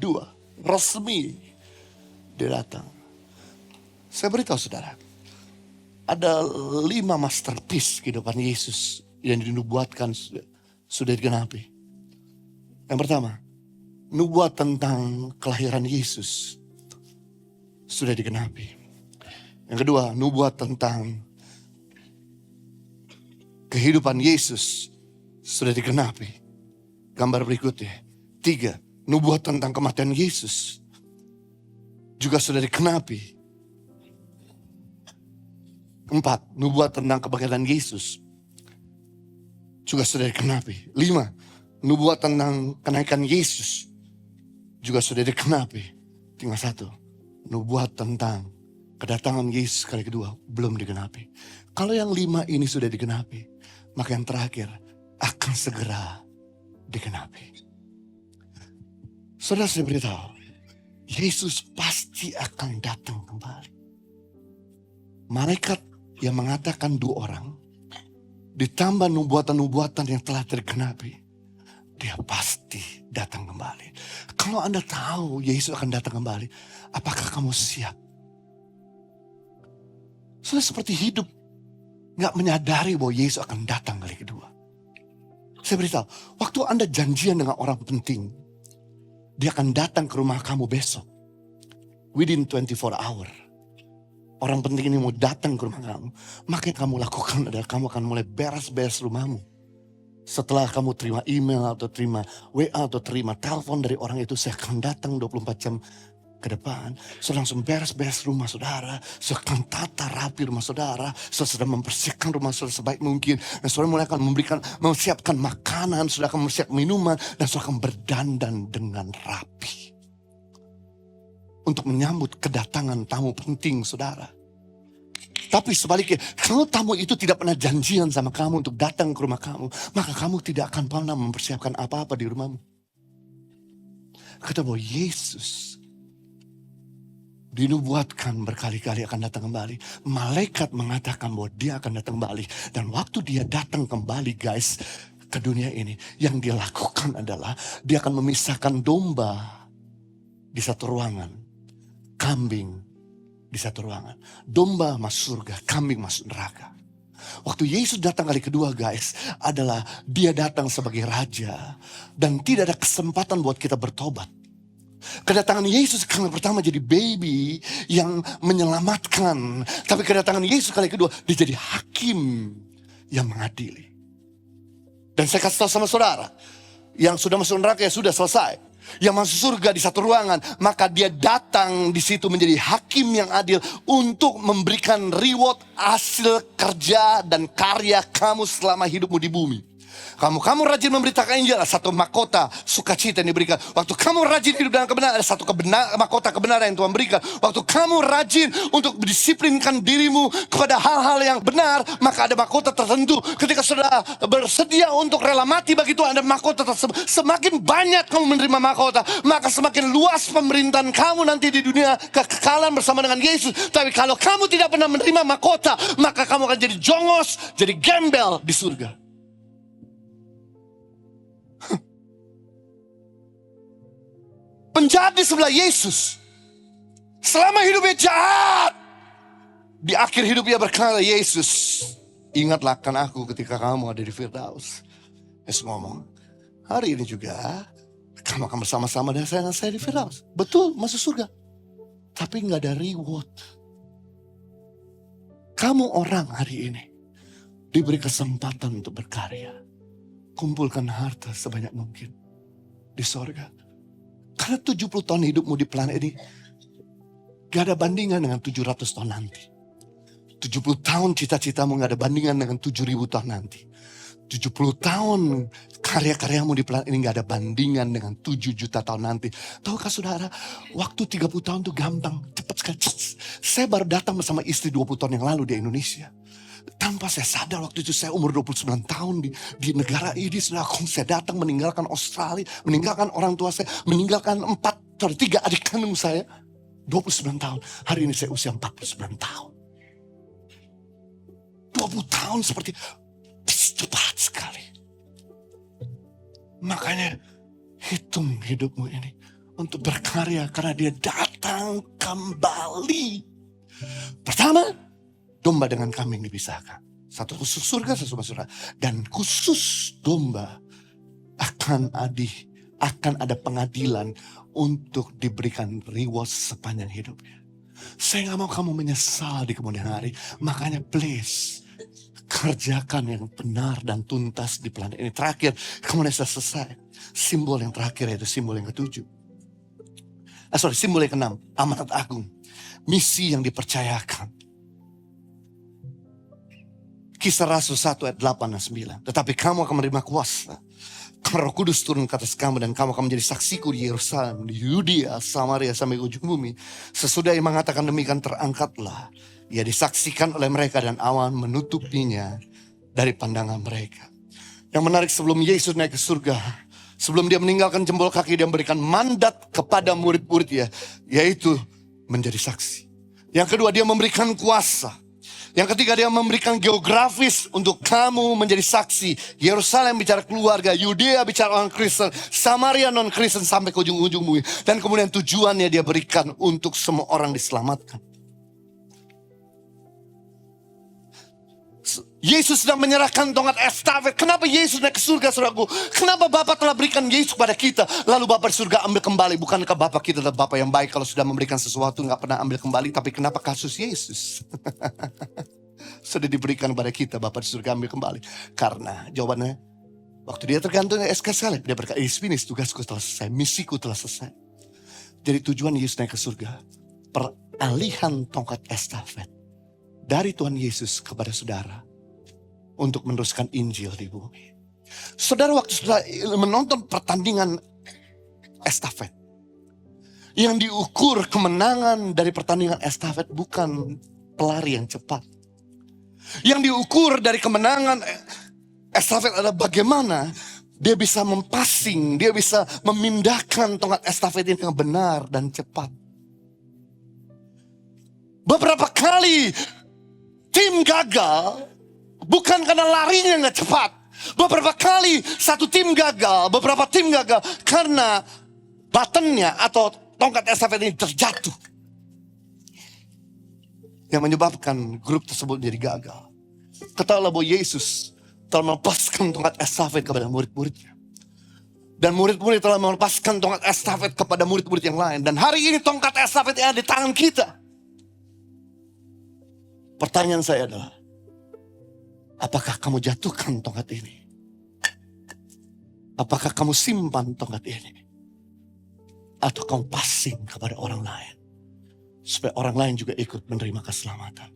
2, resmi dia datang. Saya beritahu saudara, ada 5 masterpiece kehidupan Yesus yang dinubuatkan sudah digenapi. Yang pertama, nubuat tentang kelahiran Yesus sudah digenapi. Yang kedua, nubuat tentang kehidupan Yesus sudah digenapi. Gambar berikutnya. 3, nubuat tentang kematian Yesus juga sudah digenapi. 4, nubuat tentang kebangkitan Yesus juga sudah digenapi. 5, nubuat tentang kenaikan Yesus juga sudah digenapi. Tinggal 1, nubuat tentang kedatangan Yesus kali kedua belum digenapi. Kalau yang 5 ini sudah digenapi, maka yang terakhir akan segera digenapi. Saudara, saya beritahu, Yesus pasti akan datang kembali. Malaikat yang mengatakan 2 orang, ditambah nubuatan-nubuatan yang telah tergenapi, dia pasti datang kembali. Kalau Anda tahu Yesus akan datang kembali, apakah kamu siap? Sudah seperti hidup gak menyadari bahwa Yesus akan datang kali kedua. Saya beritahu, waktu Anda janjian dengan orang penting, dia akan datang ke rumah kamu besok. within 24 hour, orang penting ini mau datang ke rumah kamu, maka yang kamu lakukan adalah kamu akan mulai beres-beres rumahmu. Setelah kamu terima email atau terima WA atau terima telepon dari orang itu, saya akan datang 24 jam ke depan. Saudara langsung beres-beres rumah saudara. Saudara akan tata rapi rumah saudara. Saudara sudah membersihkan rumah saudara sebaik mungkin. Dan saudara mulai akan mempersiapkan makanan. Saudara akan mempersiapkan minuman. Dan saudara akan berdandan dengan rapi. Untuk menyambut kedatangan tamu penting saudara. Tapi sebaliknya, kalau tamu itu tidak pernah janjian sama kamu untuk datang ke rumah kamu, maka kamu tidak akan pernah mempersiapkan apa-apa di rumahmu. Kata bahwa Yesus dinubuatkan berkali-kali akan datang kembali. Malaikat mengatakan bahwa dia akan datang kembali. Dan waktu dia datang kembali guys ke dunia ini, yang dia lakukan adalah dia akan memisahkan domba di satu ruangan, kambing di satu ruangan. Domba masuk surga, kambing masuk neraka. Waktu Yesus datang kali kedua guys, adalah dia datang sebagai raja. Dan tidak ada kesempatan buat kita bertobat. Kedatangan Yesus kali pertama jadi baby yang menyelamatkan. Tapi kedatangan Yesus kali kedua, dia jadi hakim yang mengadili. Dan saya kasih tahu sama saudara, yang sudah masuk neraka ya sudah selesai. Yang masuk surga di satu ruangan, maka dia datang di situ menjadi hakim yang adil untuk memberikan reward hasil kerja dan karya kamu selama hidupmu di bumi. Kamu rajin memberitakan Injil, ada satu mahkota sukacita yang diberikan. Waktu kamu rajin hidup dalam kebenaran, ada satu mahkota kebenaran yang Tuhan berikan. Waktu kamu rajin untuk mendisiplinkan dirimu kepada hal-hal yang benar, maka ada mahkota tertentu. Ketika saudara bersedia untuk rela mati bagi Tuhan, ada mahkota tersebut. Semakin banyak kamu menerima mahkota, maka semakin luas pemerintahan kamu nanti di dunia kekekalan bersama dengan Yesus. Tapi kalau kamu tidak pernah menerima mahkota, maka kamu akan jadi jongos, jadi gembel di surga. Penjahat di sebelah Yesus, selama hidupnya jahat, di akhir hidupnya berkata, Yesus, ingatlah akan aku ketika kamu ada di Firdaus. Yesus ngomong, hari ini juga kamu akan bersama-sama dengan saya di Firdaus. Betul, masuk surga. Tapi gak ada reward. Kamu orang hari ini diberi kesempatan untuk berkarya. Kumpulkan harta sebanyak mungkin di sorga. Karena 70 tahun hidupmu di planet ini gak ada bandingan dengan 700 tahun nanti. 70 tahun cita-citamu gak ada bandingan dengan 7.000 tahun nanti. 70 tahun karya-karyamu di planet ini gak ada bandingan dengan 7 juta tahun nanti. Tahukah saudara, waktu 30 tahun itu gampang, cepat sekali. Saya baru datang bersama istri 20 tahun yang lalu di Indonesia. Tanpa saya sadar waktu itu saya umur 29 tahun di negara ini. Saya datang meninggalkan Australia, meninggalkan orang tua saya, meninggalkan 3 adik kandung saya. 29 tahun, hari ini saya usia 49 tahun. 20 tahun seperti cepat sekali. Makanya hitung hidupmu ini untuk berkarya karena dia datang kembali. Pertama, domba dengan kambing dipisahkan. Satu khusus surga, satu surga. Dan khusus domba akan ada pengadilan untuk diberikan reward sepanjang hidupnya. Saya gak mau kamu menyesal di kemudian hari. Makanya please, kerjakan yang benar dan tuntas di planet ini. Terakhir, kemudian saya selesai. Simbol yang terakhir yaitu simbol yang ke-7. Simbol yang ke-6, amanat agung. Misi yang dipercayakan. Kisah Rasul 1 ayat 8 dan 9. Tetapi kamu akan menerima kuasa. Roh Kudus turun ke atas kamu dan kamu akan menjadi saksiku di Yerusalem, di Yudea, Samaria sampai ujung bumi. Sesudah ia mengatakan demikian terangkatlah. Ia disaksikan oleh mereka dan awan menutupinya dari pandangan mereka. Yang menarik sebelum Yesus naik ke surga, sebelum dia meninggalkan jempol kaki, dia memberikan mandat kepada murid-muridnya, yaitu menjadi saksi. Yang kedua, dia memberikan kuasa. Yang ketiga, dia memberikan geografis untuk kamu menjadi saksi. Yerusalem bicara keluarga, Yudea bicara orang Kristen, Samaria non-Kristen sampai ke ujung-ujung bumi. Dan kemudian tujuannya dia berikan untuk semua orang diselamatkan. Yesus sedang menyerahkan tongkat estafet. Kenapa Yesus naik ke surga, saudaraku? Kenapa Bapa telah berikan Yesus kepada kita, lalu Bapa di surga ambil kembali? Bukankah Bapa kita adalah Bapa yang baik, kalau sudah memberikan sesuatu nggak pernah ambil kembali? Tapi kenapa kasus Yesus sudah diberikan kepada kita, Bapa di surga ambil kembali? Karena jawabannya, waktu dia tergantung SK salib, dia berkata, "It's finished, tugasku telah selesai, misiku telah selesai." Jadi tujuan Yesus naik ke surga, peralihan tongkat estafet dari Tuhan Yesus kepada saudara untuk meneruskan Injil di bumi. Saudara, waktu saudara menonton pertandingan estafet, yang diukur kemenangan dari pertandingan estafet bukan pelari yang cepat. Yang diukur dari kemenangan estafet adalah bagaimana dia bisa mempassing, dia bisa memindahkan tongkat estafet ini dengan benar dan cepat. Beberapa kali tim gagal bukan karena larinya nggak cepat. Beberapa kali satu tim gagal, beberapa tim gagal karena buttonnya atau tongkat estafet ini terjatuh, yang menyebabkan grup tersebut menjadi gagal. Ketahuilah bahwa Yesus telah melepaskan tongkat estafet kepada murid-muridnya, dan murid-murid telah melepaskan tongkat estafet kepada murid-murid yang lain. Dan hari ini tongkat estafet yang ada di tangan kita. Pertanyaan saya adalah, apakah kamu jatuhkan tongkat ini? Apakah kamu simpan tongkat ini? Atau kamu passing kepada orang lain, supaya orang lain juga ikut menerima keselamatan?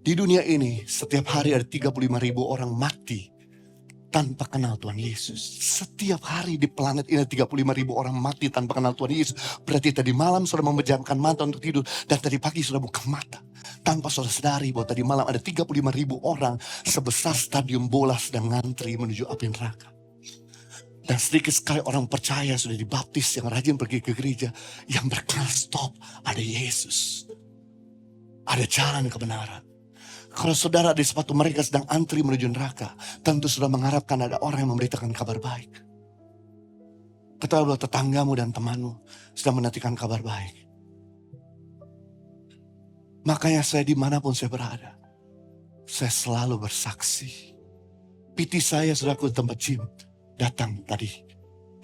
Di dunia ini setiap hari ada 35.000 orang mati tanpa kenal Tuhan Yesus. Setiap hari di planet ini 35.000 orang mati tanpa kenal Tuhan Yesus. Berarti tadi malam sudah memejamkan mata untuk tidur, dan tadi pagi sudah buka mata tanpa saudara sadari bahwa tadi malam ada 35.000 orang sebesar stadion bola sedang ngantri menuju api neraka. Dan sedikit sekali orang percaya sudah dibaptis yang rajin pergi ke gereja, yang berkenal stop, ada Yesus, ada jalan kebenaran. Kalau saudara di sepatu mereka sedang antri menuju neraka, tentu sudah mengharapkan ada orang yang memberitakan kabar baik. Ketahui bahwa tetanggamu dan temanmu sedang menantikan kabar baik. Makanya saya dimanapun saya berada, saya selalu bersaksi. PT saya sudah ke tempat gym, datang tadi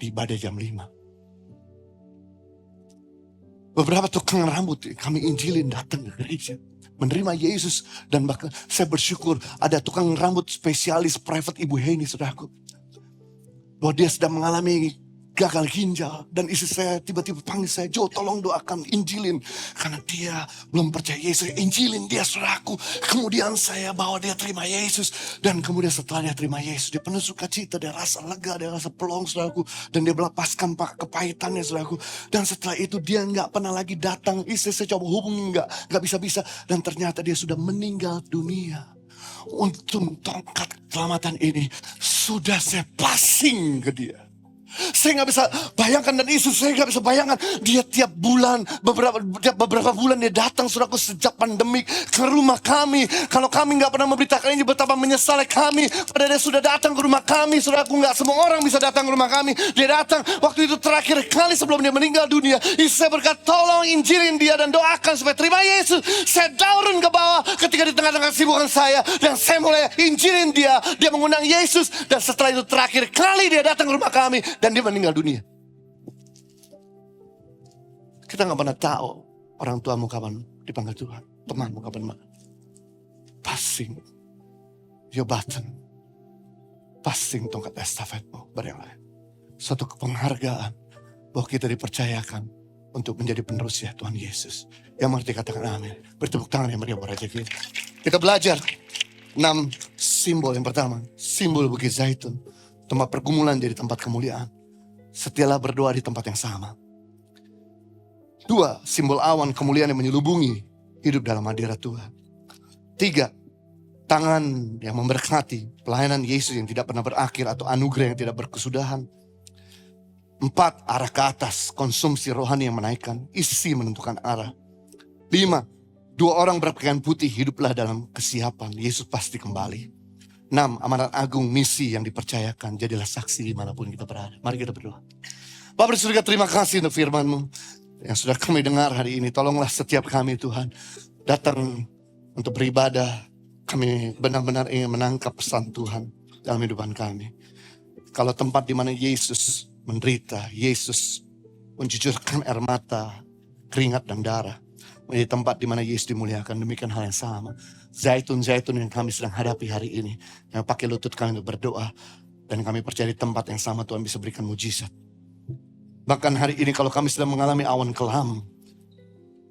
di ibadah jam 5. Beberapa tukang rambut kami injilin datang ke gereja, menerima Yesus. Dan bahkan saya bersyukur ada tukang rambut spesialis private Ibu Heni, saudaraku, bahwa dia sedang mengalami gagal ginjal. Dan istri saya tiba-tiba panggil saya, "Jo, tolong doakan, injilin." Karena dia belum percaya Yesus, injilin dia, saudaraku. Kemudian saya bawa dia terima Yesus. Dan kemudian setelah dia terima Yesus, dia penuh sukacita, dia rasa lega, dia rasa pelong, saudaraku. Dan dia melepaskan kepahitannya, saudaraku. Dan setelah itu dia gak pernah lagi datang. Istri saya coba hubungi, gak bisa-bisa. Dan ternyata dia sudah meninggal dunia. Untung tongkat keselamatan ini sudah saya passing ke dia. Saya gak bisa bayangkan, dan istri saya gak bisa bayangkan. Dia tiap bulan, beberapa bulan dia datang, saudaraku, sejak pandemik ke rumah kami. Kalau kami gak pernah memberitakan ini, betapa menyesalnya kami. Padahal dia sudah datang ke rumah kami, saudaraku. Gak semua orang bisa datang ke rumah kami. Dia datang waktu itu terakhir kali sebelum dia meninggal dunia. Istri saya berkata, "Tolong injilin dia dan doakan supaya terima Yesus." Saya turun ke bawah ketika di tengah-tengah kesibukan saya, dan saya mulai injilin dia. Dia mengundang Yesus. Dan setelah itu terakhir kali dia datang ke rumah kami, dan dia meninggal dunia. Kita gak pernah tahu orang tuamu kapan dipanggil Tuhan, temanmu kapan makan. Passing your button, passing tongkat estafetmu pada yang lain. Suatu penghargaan bahwa kita dipercayakan untuk menjadi penerusnya Tuhan Yesus. Yang mengerti katakan amin. Bertepuk tangan yang meriah beraja kita. Kita belajar 6 simbol. Yang pertama, simbol Bukit Zaitun, tempat pergumulan jadi tempat kemuliaan. Setialah berdoa di tempat yang sama. 2, simbol awan kemuliaan yang menyelubungi hidup dalam hadirat Tuhan. 3, tangan yang memberkati pelayanan Yesus yang tidak pernah berakhir atau anugerah yang tidak berkesudahan. 4, arah ke atas, konsumsi rohani yang menaikkan, isi menentukan arah. 5, 2 orang berpakaian putih, hiduplah dalam kesiapan, Yesus pasti kembali. 6, amanat agung, misi yang dipercayakan, jadilah saksi dimanapun kita berada. Mari kita berdoa. Bapa di surga, terima kasih untuk firman-Mu yang sudah kami dengar hari ini. Tolonglah setiap kami, Tuhan, datang untuk beribadah Kami benar-benar ingin menangkap pesan Tuhan dalam kehidupan kami. Kalau tempat di mana Yesus menderita, Yesus mencucurkan air mata, keringat dan darah, menjadi tempat di mana Yesus dimuliakan, demikian hal yang sama. Zaitun-zaitun yang kami sedang hadapi hari ini, yang pakai lutut kami untuk berdoa, dan kami percaya di tempat yang sama Tuhan bisa berikan mujizat. Bahkan hari ini kalau kami sedang mengalami awan kelam,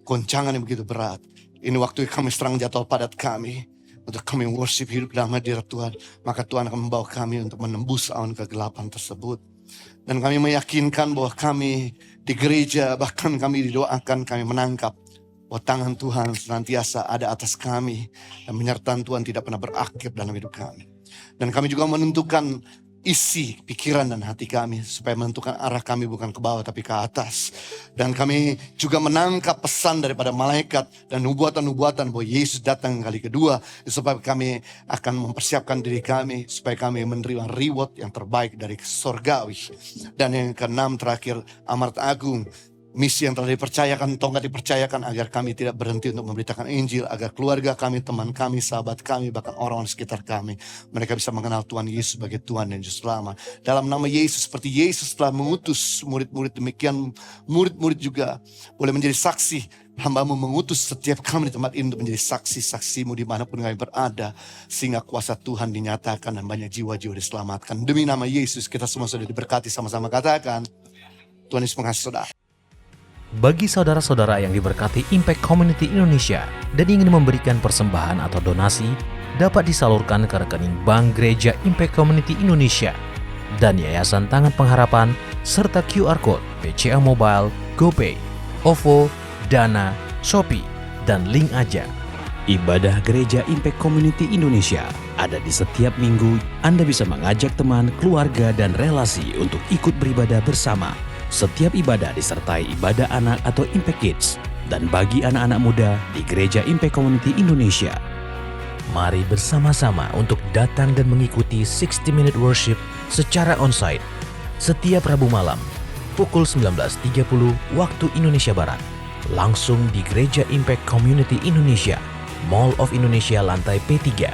goncangan yang begitu berat, ini waktu kami serang jadwal padat kami, untuk kami worship hidup dalam hadirat Tuhan, maka Tuhan akan membawa kami untuk menembus awan kegelapan tersebut. Dan kami meyakinkan bahwa kami di gereja, bahkan kami didoakan, kami menangkap bahwa tangan Tuhan senantiasa ada atas kami, dan penyertaan Tuhan tidak pernah berakhir dalam hidup kami. Dan kami juga menentukan isi pikiran dan hati kami, supaya menentukan arah kami bukan ke bawah tapi ke atas. Dan kami juga menangkap pesan daripada malaikat dan nubuatan-nubuatan bahwa Yesus datang kali kedua, supaya kami akan mempersiapkan diri kami, supaya kami menerima reward yang terbaik dari sorgawi. Dan yang keenam terakhir, amanat agung, misi yang telah dipercayakan, tongkat dipercayakan agar kami tidak berhenti untuk memberitakan Injil, agar keluarga kami, teman kami, sahabat kami, bahkan orang-orang sekitar kami, mereka bisa mengenal Tuhan Yesus sebagai Tuhan dan Juru Selamat. Dalam nama Yesus, seperti Yesus telah mengutus murid-murid, demikian murid-murid juga boleh menjadi saksi. Hamba-Mu mengutus setiap kami di tempat ini untuk menjadi saksi-saksi-Mu dimanapun kami berada, sehingga kuasa Tuhan dinyatakan dan banyak jiwa-jiwa diselamatkan. Demi nama Yesus kita semua sudah diberkati, sama-sama katakan, Tuhan Yesus mengasihi saudara. Bagi saudara-saudara yang diberkati Impact Community Indonesia dan ingin memberikan persembahan atau donasi, dapat disalurkan ke rekening Bank Gereja Impact Community Indonesia dan Yayasan Tangan Pengharapan, serta QR Code BCA Mobile, GoPay, OVO, Dana, Shopee, dan Link Aja. Ibadah Gereja Impact Community Indonesia ada di setiap minggu. Anda bisa mengajak teman, keluarga, dan relasi untuk ikut beribadah bersama. Setiap ibadah disertai ibadah anak atau Impact Kids, dan bagi anak-anak muda di Gereja Impact Community Indonesia. Mari bersama-sama untuk datang dan mengikuti 60-minute worship secara onsite setiap Rabu malam pukul 19.30 waktu Indonesia Barat, langsung di Gereja Impact Community Indonesia, Mall of Indonesia lantai P3.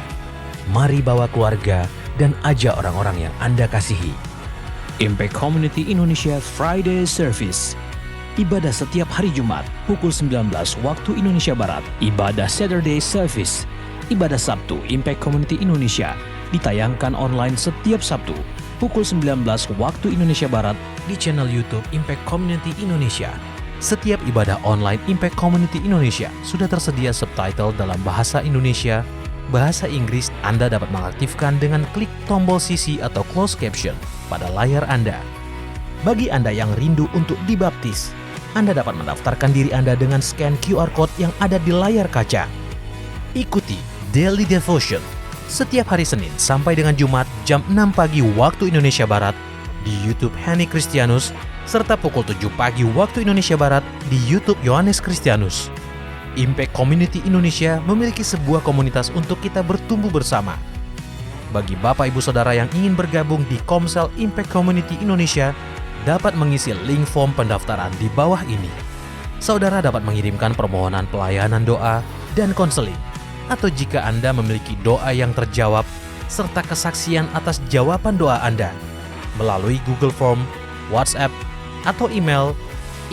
Mari bawa keluarga dan ajak orang-orang yang Anda kasihi. Impact Community Indonesia Friday Service. Ibadah setiap hari Jumat pukul 19 waktu Indonesia Barat. Ibadah Saturday Service. Ibadah Sabtu Impact Community Indonesia ditayangkan online setiap Sabtu pukul 19 waktu Indonesia Barat di channel YouTube Impact Community Indonesia. Setiap ibadah online Impact Community Indonesia sudah tersedia subtitle dalam bahasa Indonesia, bahasa Inggris. Anda dapat mengaktifkan dengan klik tombol CC atau closed caption pada layar Anda. Bagi Anda yang rindu untuk dibaptis, Anda dapat mendaftarkan diri Anda dengan scan QR Code yang ada di layar kaca. Ikuti Daily Devotion setiap hari Senin sampai dengan Jumat jam 6 pagi waktu Indonesia Barat di YouTube Henny Kristianus, serta pukul 7 pagi waktu Indonesia Barat di YouTube Yohanes Kristianus. Impact Community Indonesia memiliki sebuah komunitas untuk kita bertumbuh bersama. Bagi Bapak Ibu Saudara yang ingin bergabung di Komsel Impact Community Indonesia, dapat mengisi link form pendaftaran di bawah ini. Saudara dapat mengirimkan permohonan pelayanan doa dan konseling, atau jika Anda memiliki doa yang terjawab, serta kesaksian atas jawaban doa Anda, melalui Google Form, WhatsApp, atau email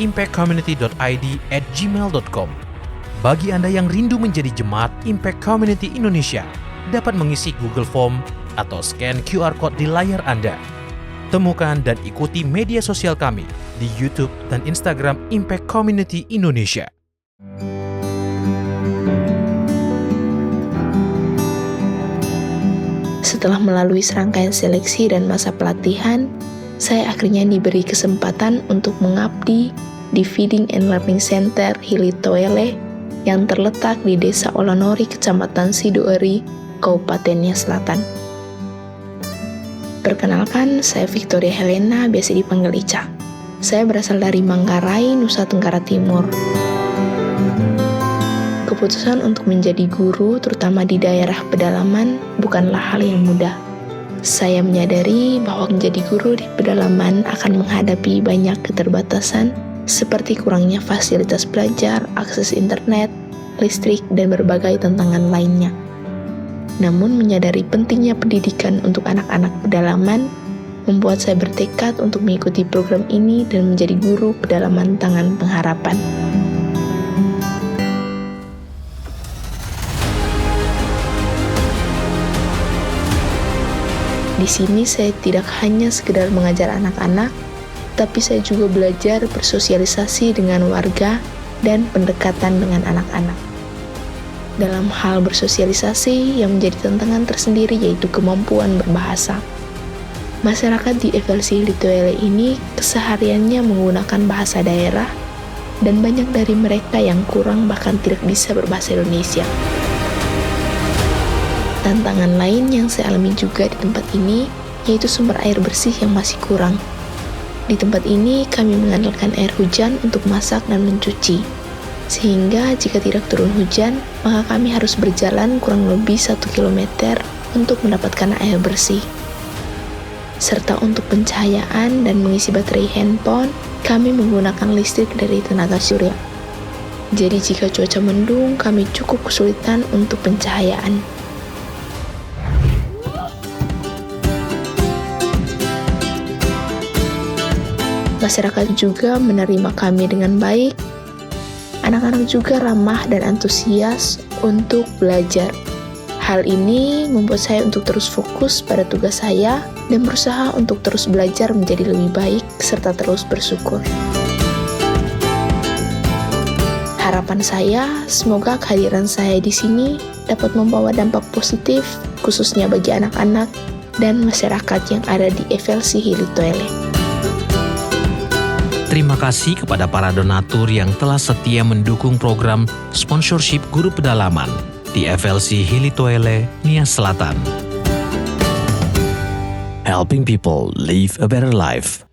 impactcommunity.id@gmail.com. Bagi Anda yang rindu menjadi jemaat Impact Community Indonesia, dapat mengisi Google Form atau scan QR Code di layar Anda. Temukan dan ikuti media sosial kami di YouTube dan Instagram Impact Community Indonesia. Setelah melalui serangkaian seleksi dan masa pelatihan, saya akhirnya diberi kesempatan untuk mengabdi di Feeding and Learning Center Hilitoele yang terletak di Desa Olonori, Kecamatan Sidoeri, Kabupaten Nias Selatan. Perkenalkan, saya Victoria Helena, biasa dipanggil Ica. Saya berasal dari Manggarai, Nusa Tenggara Timur. Keputusan untuk menjadi guru, terutama di daerah pedalaman, bukanlah hal yang mudah. Saya menyadari bahwa menjadi guru di pedalaman akan menghadapi banyak keterbatasan, seperti kurangnya fasilitas belajar, akses internet, listrik, dan berbagai tantangan lainnya. Namun menyadari pentingnya pendidikan untuk anak-anak pedalaman, membuat saya bertekad untuk mengikuti program ini dan menjadi guru pedalaman Tangan Pengharapan. Di sini saya tidak hanya sekedar mengajar anak-anak, tapi saya juga belajar bersosialisasi dengan warga dan pendekatan dengan anak-anak. Dalam hal bersosialisasi yang menjadi tantangan tersendiri yaitu kemampuan berbahasa. Masyarakat di FLC Hilitoele ini kesehariannya menggunakan bahasa daerah dan banyak dari mereka yang kurang bahkan tidak bisa berbahasa Indonesia. Tantangan lain yang saya alami juga di tempat ini yaitu sumber air bersih yang masih kurang. Di tempat ini kami mengandalkan air hujan untuk masak dan mencuci. Sehingga jika tidak turun hujan, maka kami harus berjalan kurang lebih 1 km untuk mendapatkan air bersih. Serta untuk pencahayaan dan mengisi baterai handphone, kami menggunakan listrik dari tenaga surya. Jadi jika cuaca mendung, kami cukup kesulitan untuk pencahayaan. Masyarakat juga menerima kami dengan baik. Anak-anak juga ramah dan antusias untuk belajar. Hal ini membuat saya untuk terus fokus pada tugas saya dan berusaha untuk terus belajar menjadi lebih baik serta terus bersyukur. Harapan saya, semoga kehadiran saya di sini dapat membawa dampak positif khususnya bagi anak-anak dan masyarakat yang ada di FLC Hilitoele. Terima kasih kepada para donatur yang telah setia mendukung program sponsorship guru pedalaman di FLC Hilitoele, Nias Selatan. Helping people live a better life.